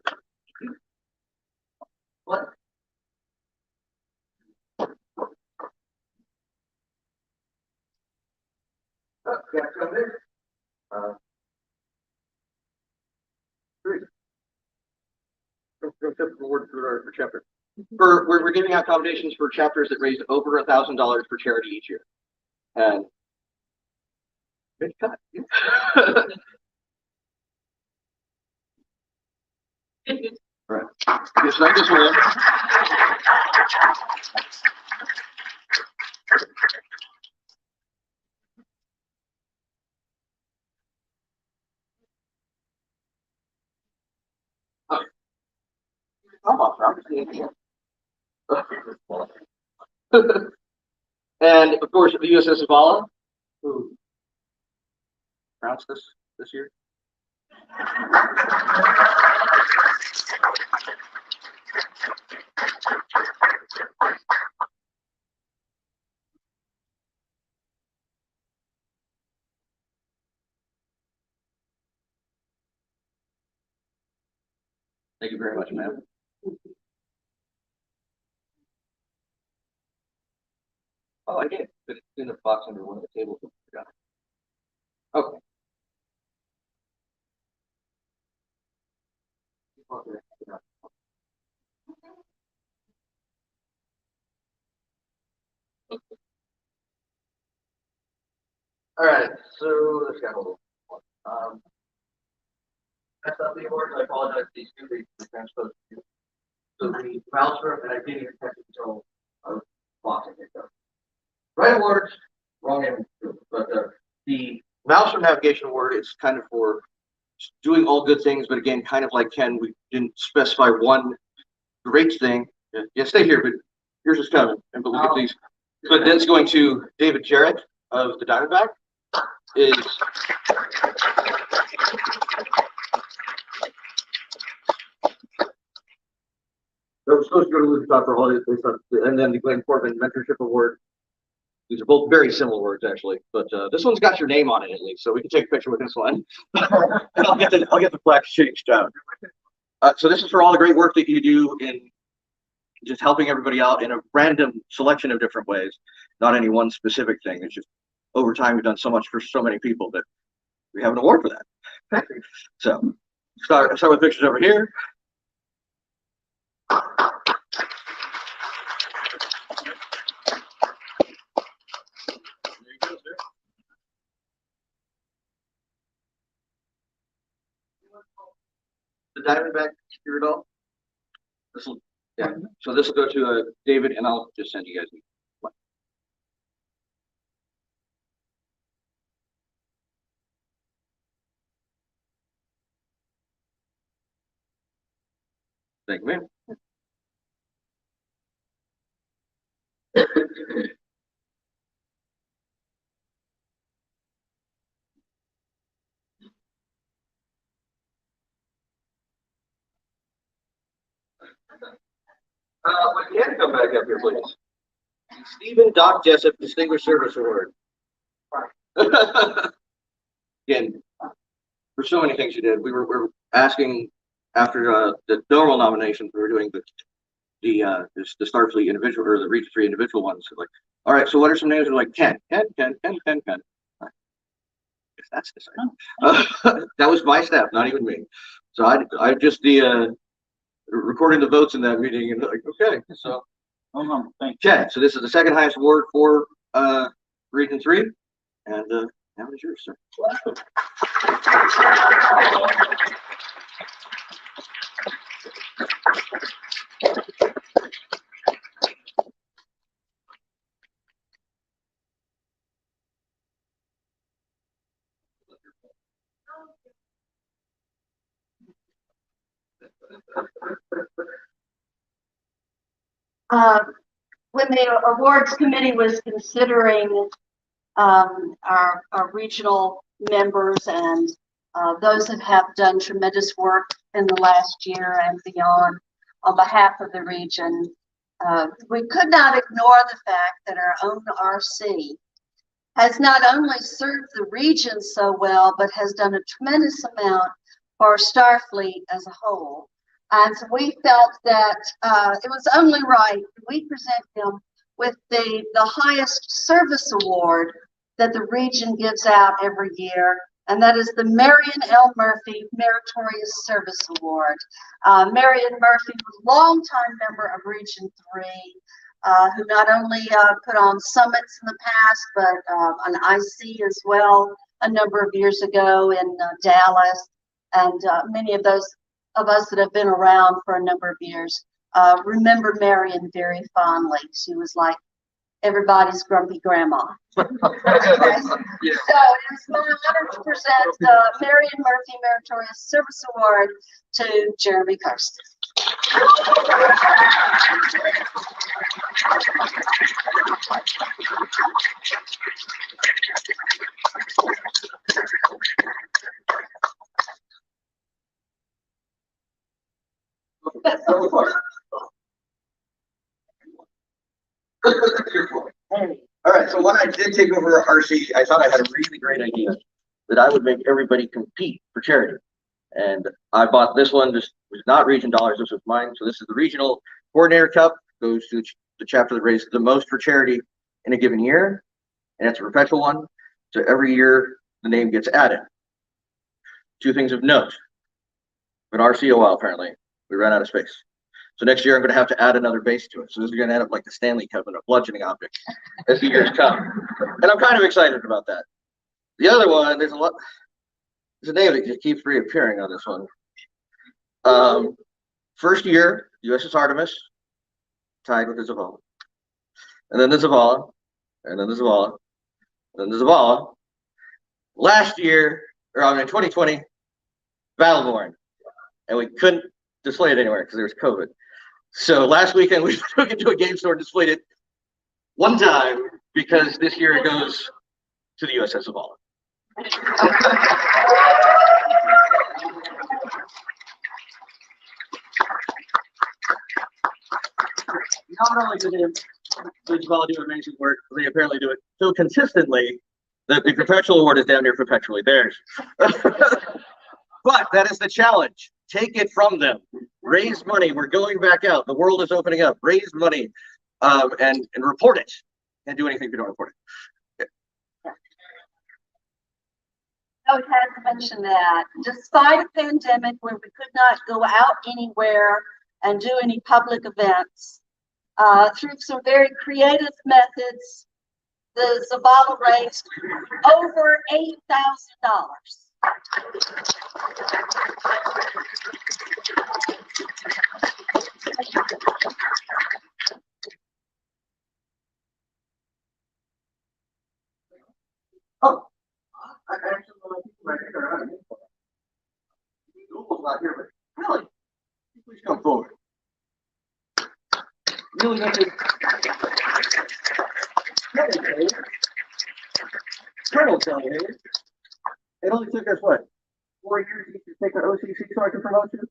What? Oh, yeah, come in. Three. Go forward through our chapter. We're giving out accommodations for chapters that raised over $1,000 for charity each year. And good cut. All right. Just like this way. And of course, the USS Zavala, who announced this year. Thank you very much, ma'am. Oh, I did. It's in the box under one of the tables. Okay. All right, so let's get a little. That's not the awards. I apologize. These two things are transposed. So the voucher, and I didn't even catch it until I was boxing it up. Right awards, wrong end, but the Mouser Navigation Award is kind of for doing all good things, but again, kind of like Ken, we didn't specify one great thing. Yeah, stay here, but here's what's coming. And but look at these. But that's going to David Jarrett of the Diamondback. Is I was supposed to go to Lucas for holidays, and then the Glenn Corbin Mentorship Award. These are both very similar words, actually, but this one's got your name on it at least, so we can take a picture with this one. And I'll get the plaques changed out. So this is for all the great work that you do in just helping everybody out in a random selection of different ways, not any one specific thing. It's just over time we've done so much for so many people that we have an award for that. So start with pictures over here. The Diamondback here at all? This will, yeah. So this will go to David, and I'll just send you guys. Thank you, man. When you had to come back up here, please. Stephen Doc Jessup Distinguished Service Award. Again, for so many things you did, we were asking after the normal nominations, we were doing the Starfleet individual or the Region 3 individual ones. Like, all right, so what are some names? We're like Ken. If that's the same. That was my staff, not even me. So I just recording the votes in that meeting and like, okay, so Ken. So this is the second highest award for Region 3, and now it's yours, sir. When the awards committee was considering our regional members and those that have done tremendous work in the last year and beyond on behalf of the region, we could not ignore the fact that our own RC has not only served the region so well, but has done a tremendous amount for Starfleet as a whole. And so we felt that it was only right we present him with the highest service award that the region gives out every year, and that is the Marion L. Murphy Meritorious Service Award. Marion Murphy was a longtime member of Region 3, who not only put on summits in the past, but an IC as well a number of years ago in Dallas, and many of those of us that have been around for a number of years remember Marion very fondly. She was like everybody's grumpy grandma. Okay. So it's my honor to present the Marion Murphy Meritorious Service Award to Jeremy Karsten. All right, so when I did take over RC, I thought I had a really great idea that I would make everybody compete for charity. And I bought this one just was not region dollars. This was mine. So this is the regional coordinator cup. Goes to the chapter that raises the most for charity in a given year, and it's a perpetual one. So every year the name gets added. Two things of note. But our COL apparently we ran out of space. So next year I'm going to have to add another base to it. So this is going to end up like the Stanley Cup and a bludgeoning object as the years come. And I'm kind of excited about that. The other one, there's a name that just keeps reappearing on this one. First year, USS Artemis, tied with the Zavala. And then the Zavala, and then the Zavala, and then the Zavala. Last year, or I mean 2020, Battleborn. And we couldn't display it anywhere because there was COVID. So last weekend we took it to a game store and displayed it one time because this year it goes to the USS Zavala. Not only do the Zavala do amazing work, they apparently do it so consistently that the perpetual award is damn near perpetually theirs. But that is the challenge. Take it from them. Raise money. We're going back out. The world is opening up. Raise money and report it. Can't do anything if you don't report it. I would have to mention that despite a pandemic where we could not go out anywhere and do any public events, through some very creative methods, the Zavala raised over $8,000. Oh, I actually want to right here. Google's not here, but really, please come forward. Really nothing. Colonel Kelly, it only took us what, 4 years to take an OCC so I can promote you?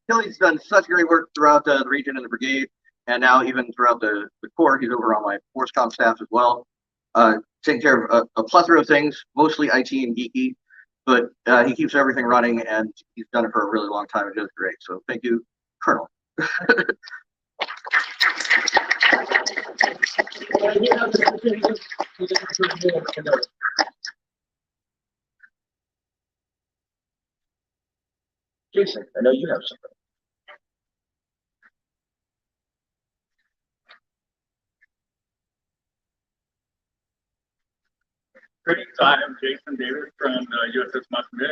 Kelly's done such great work throughout the region and the brigade, and now even throughout the Corps. He's over on my Force Com staff as well, taking care of a plethora of things, mostly IT and geeky, but he keeps everything running, and he's done it for a really long time and does great. So thank you, Colonel. Jason, I know you have something. Greetings, I am Jason Davis from USS Muscovy.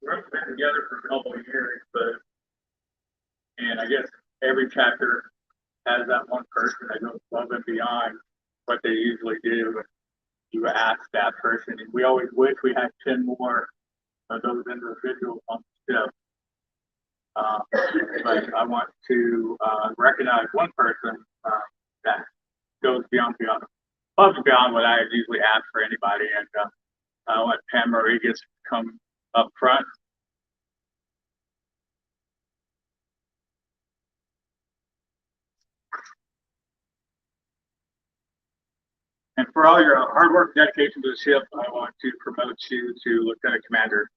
We've been together for a couple of years, and I guess every chapter has that one person that goes above and beyond what they usually do. You ask that person, and we always wish we had 10 more of those individuals on the ship. But I want to recognize one person that goes above and beyond what I usually ask for anybody, and I want Pam Rodriguez to come up front. And for all your hard work and dedication to the ship, I want to promote you to Lieutenant Commander.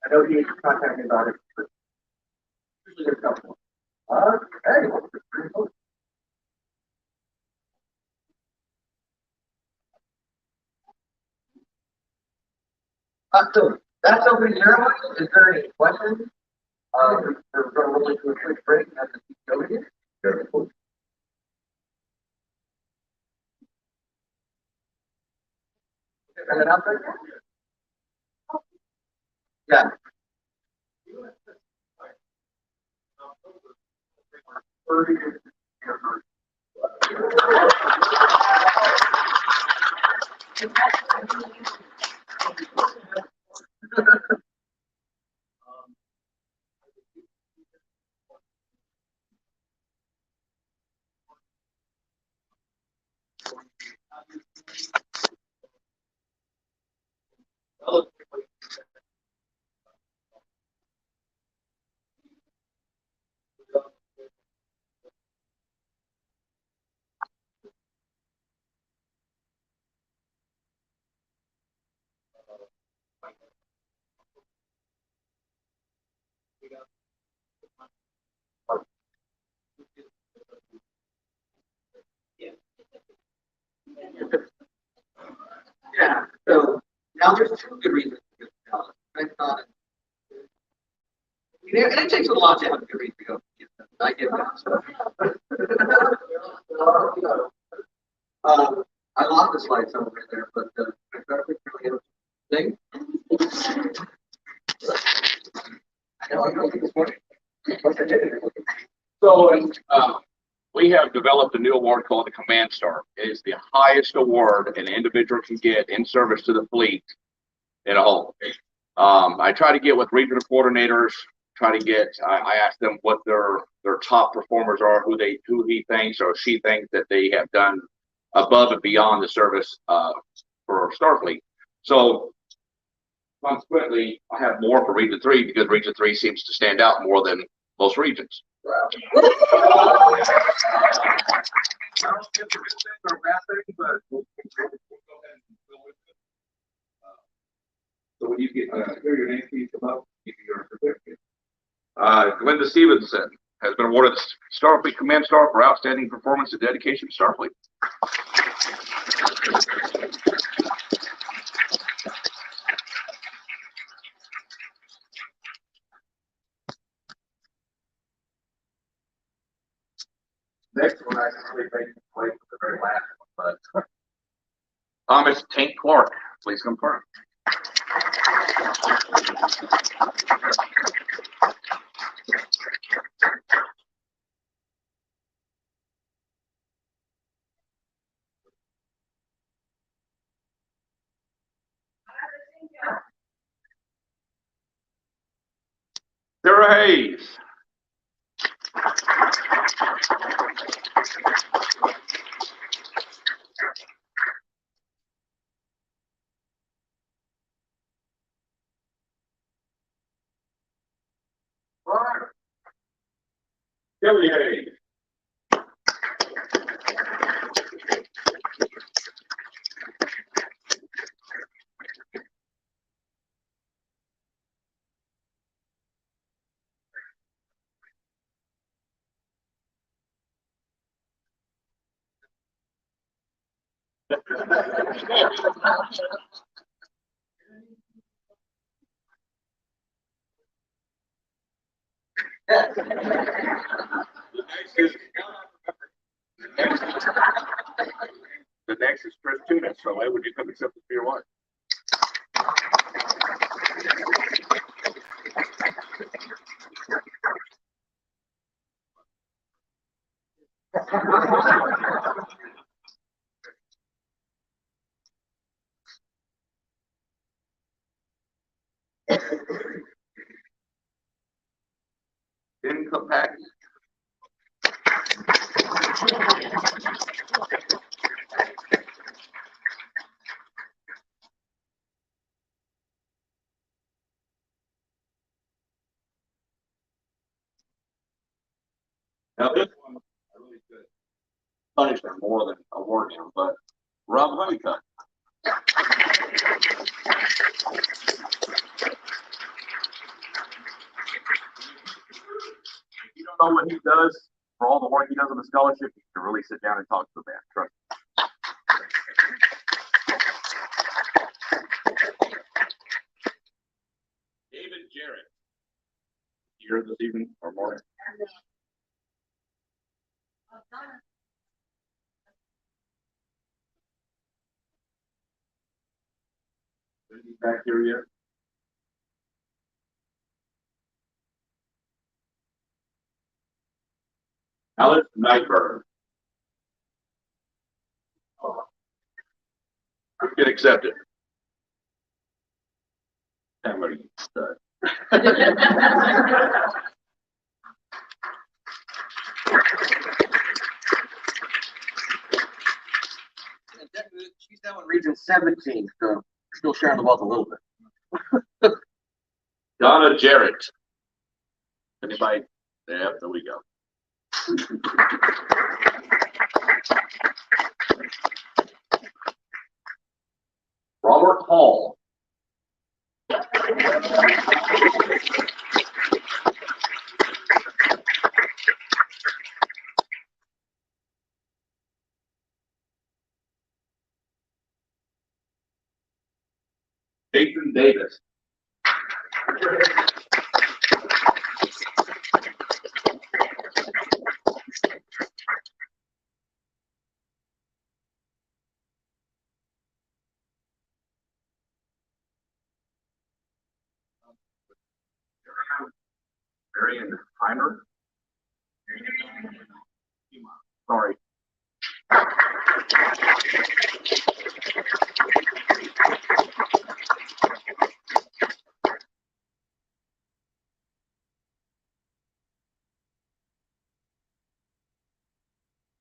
I know he contacted me about it, but usually there's a couple. Hey, pretty cool. So that's opening ceremony. Is there any questions? We're going to roll into a quick break and have the speak over here. Very cool. And then after? Yeah. there's two good reasons to go to Dallas. I thought, and it takes a lot to have a good reason to go. I get that. I lost the slide somewhere there, but I got a picture thing. I know this morning. So, we have developed a new award called the Command Star. It is the highest award an individual can get in service to the fleet in a whole. I try to get with regional coordinators, I ask them what their top performers are, who he thinks or she thinks that they have done above and beyond the service for Starfleet. So consequently, I have more for Region 3 because Region 3 seems to stand out more than most regions. So when you get hear your name, please come up. Give me your certificate. Glenda Stevenson has been awarded the Starfleet Command Star for outstanding performance and dedication to Starfleet. Next one, I can really make the play for the very last one, but Thomas Tank Clark, please confirm. Sarah Hayes. Kelly Hayes. The next is Chris Tunis. So why would you come accept the beer one? Income package. Now this one, I really could punish him more than award him, but Rob Honeycutt. If you don't know what he does for all the work he does on the scholarship, you can really sit down and talk to the man. Trust me. David Jarrett. Here this evening or morning? Is he back here yet? Alex Nyberg. Get accepted. Somebody stud. she's down in Region 17, so still sharing the wealth a little bit. Donna Jarrett. Anybody? Yeah, there we go. Robert Hall. Timer. Sorry.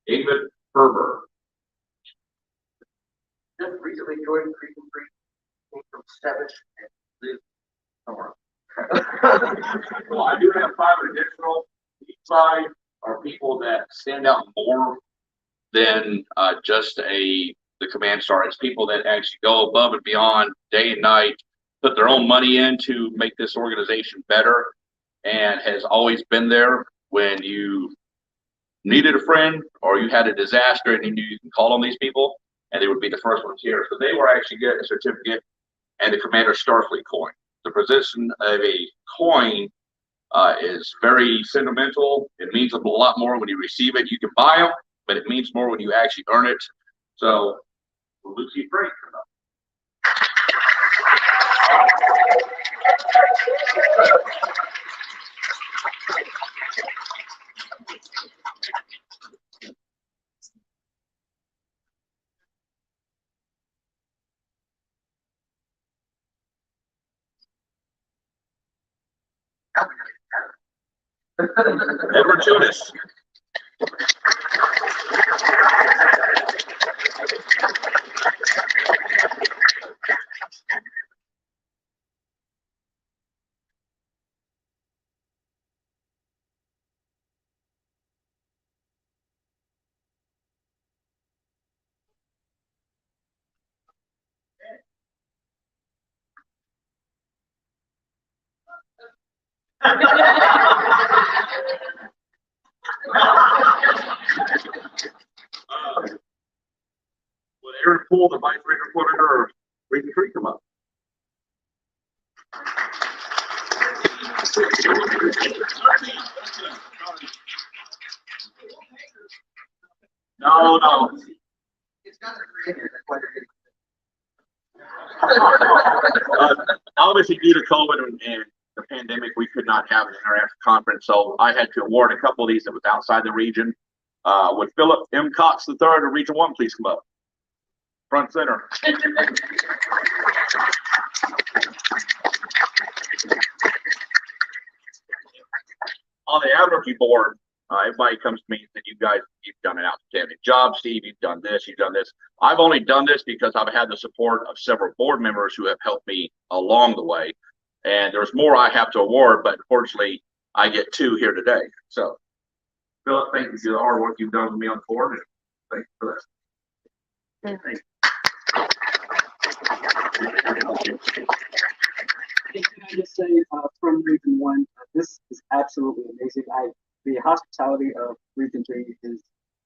David Ferber. Just recently joined Creek and Creek, came from Seven and live somewhere. Well, I do have 5 additional. Each side are people that stand out more than just the command star. It's people that actually go above and beyond day and night, put their own money in to make this organization better, and has always been there when you needed a friend or you had a disaster and you knew you can call on these people, and they would be the first ones here. So they were actually getting a certificate and the Commander Starfleet coin. The position of a coin is very sentimental. It means a lot more when you receive it. You can buy them, but it means more when you actually earn it. So, Lucy Frank. Edward Jonas. Would Aaron Poole, the vice reporter of Reason Creek, come up? No. It's not a creator, that's why they're getting. Obviously, due to COVID and the pandemic, we could not have an interactive conference, so I had to award a couple of these that was outside the region. Would Philip M. Cox III of Region 1 please come up? Front center. On the Admiralty board, everybody comes to me and said, you've done an outstanding job, Steve. You've done this, you've done this. I've only done this because I've had the support of several board members who have helped me along the way. And there's more I have to award, but unfortunately, I get 2 here today. So, Philip, thank you for the hard work you've done with me on the board. And thank you for this. Thank you. Can I just say, from Region 1, this is absolutely amazing. The hospitality of Region 3 is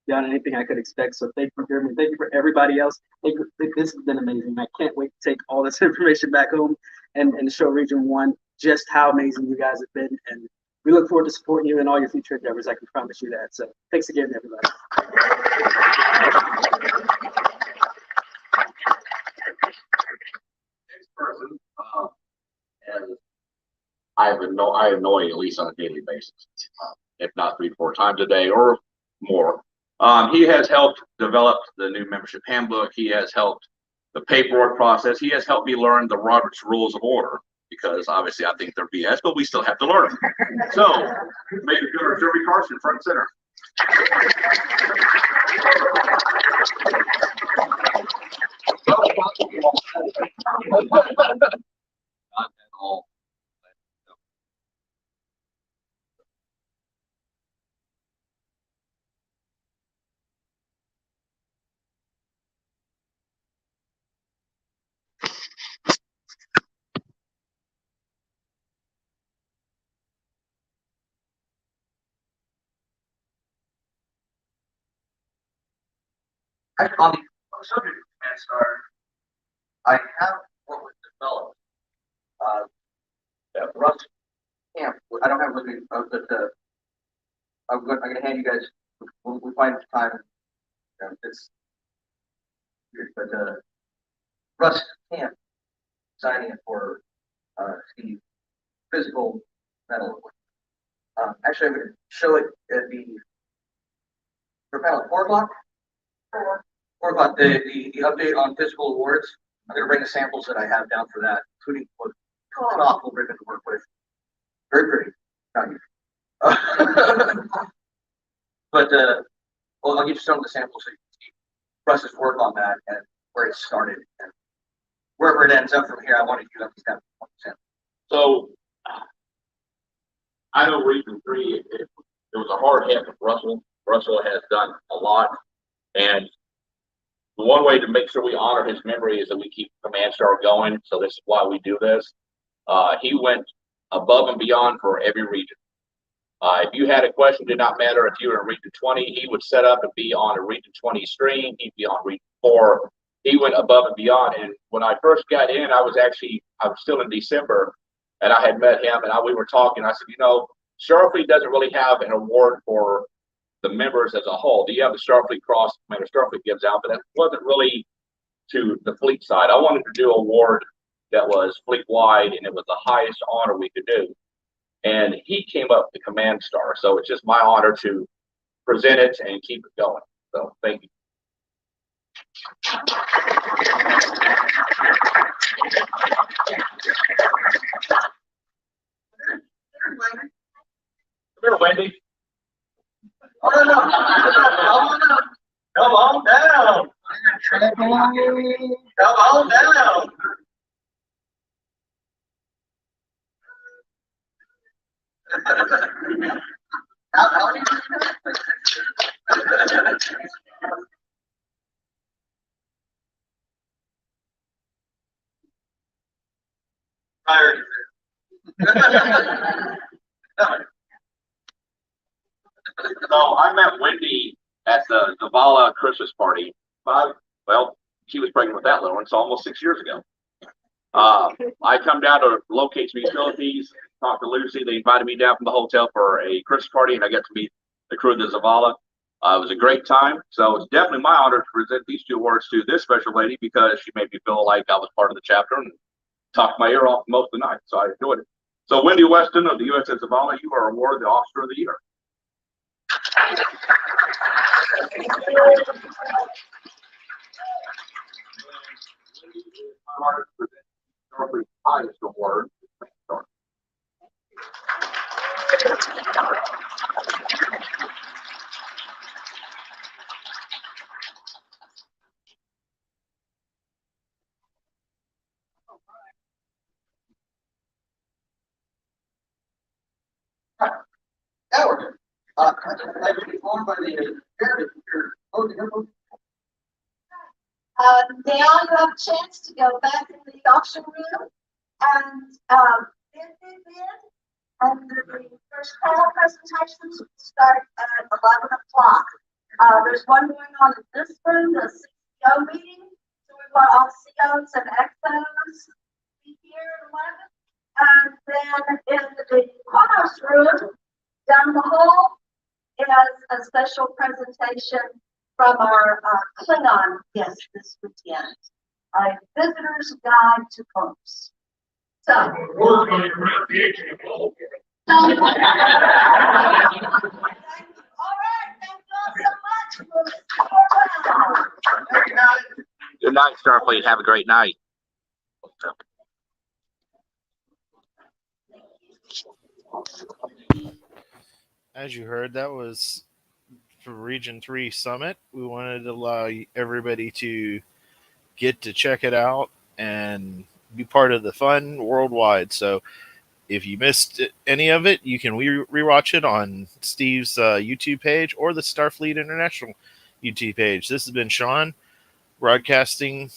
beyond anything I could expect. So thank you for Jeremy. Thank you for everybody else. This has been amazing. I can't wait to take all this information back home and show Region 1 just how amazing you guys have been. And we look forward to supporting you in all your future endeavors. I can promise you that. So thanks again, everybody. Next person, and I annoy at least on a daily basis, if not 3-4 times a day or more. He has helped develop the new membership handbook. He has helped the paperwork process. He has helped me learn the Robert's Rules of Order, because obviously I think they're BS, but we still have to learn them. So, Major General Jeremy Carson, front and center. Not at all. On the subject of Command Star, I have what was developed. Russ Camp. I don't have looking, but I'm going to hand you guys. We'll find time. It's weird, but Russ Camp signing it for Steve physical medal. Actually, I'm going to show it at for panel 4 o'clock. 4 o'clock, the update on physical awards. I'm going to bring the samples that I have down for that, including what cloth we'll bring to work with. Very pretty. But well, I'll give you some of the samples so you can see Russ's work on that and where it started and wherever it ends up from here. I wanted you to understand. So I know Region 3, it was a hard hit with Russell. Russell has done a lot. And the one way to make sure we honor his memory is that we keep Command Star going. So this is why we do this. He went above and beyond for every region. If you had a question, did not matter if you were in Region 20, he would set up and be on a Region 20 stream. He'd be on Region 4. He went above and beyond. And when I first got in, I was still in December, and I had met him, and we were talking. I said, Starfleet doesn't really have an award for the members as a whole. Do you have the Starfleet Cross Commander Starfleet gives out, but that wasn't really to the fleet side. I wanted to do an award that was fleet wide, and it was the highest honor we could do. And he came up with Command Star. So it's just my honor to present it and keep it going. So thank you. Come here, Wendy. Oh, no. Come on down. Come on down. Tired. So I met Wendy at the Zavala Christmas party. She was pregnant with that little one, so almost 6 years ago. I come down to locate some utilities, talk to Lucy. They invited me down from the hotel for a Christmas party, and I got to meet the crew of the Zavala. It was a great time. So it's definitely my honor to present these 2 awards to this special lady because she made me feel like I was part of the chapter and talked my ear off most of the night. So I enjoyed it. So Wendy Weston of the USS Zavala, you are awarded the Officer of the Year. Starfleet's highest award. Now we're good. I've been informed by the chairman here. Now you have a chance to go back into the auction room and bid. And the first panel presentations start at 11 o'clock. There's one going on in this room, the CEO meeting. So we want all CEOs and XOs to be here at 11. And then in the clubhouse room, down the hall, is a special presentation from our Klingon guest this weekend, a visitor's guide to books. So, all right, thank you all so much. We'll see you around. Good night, Starfleet. Have a great night. As you heard, that was for Region 3 Summit. We wanted to allow everybody to get to check it out and be part of the fun worldwide. So if you missed any of it, you can rewatch it on Steve's YouTube page or the Starfleet International YouTube page. This has been Sean, broadcasting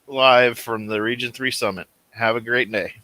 live from the Region 3 Summit. Have a great day.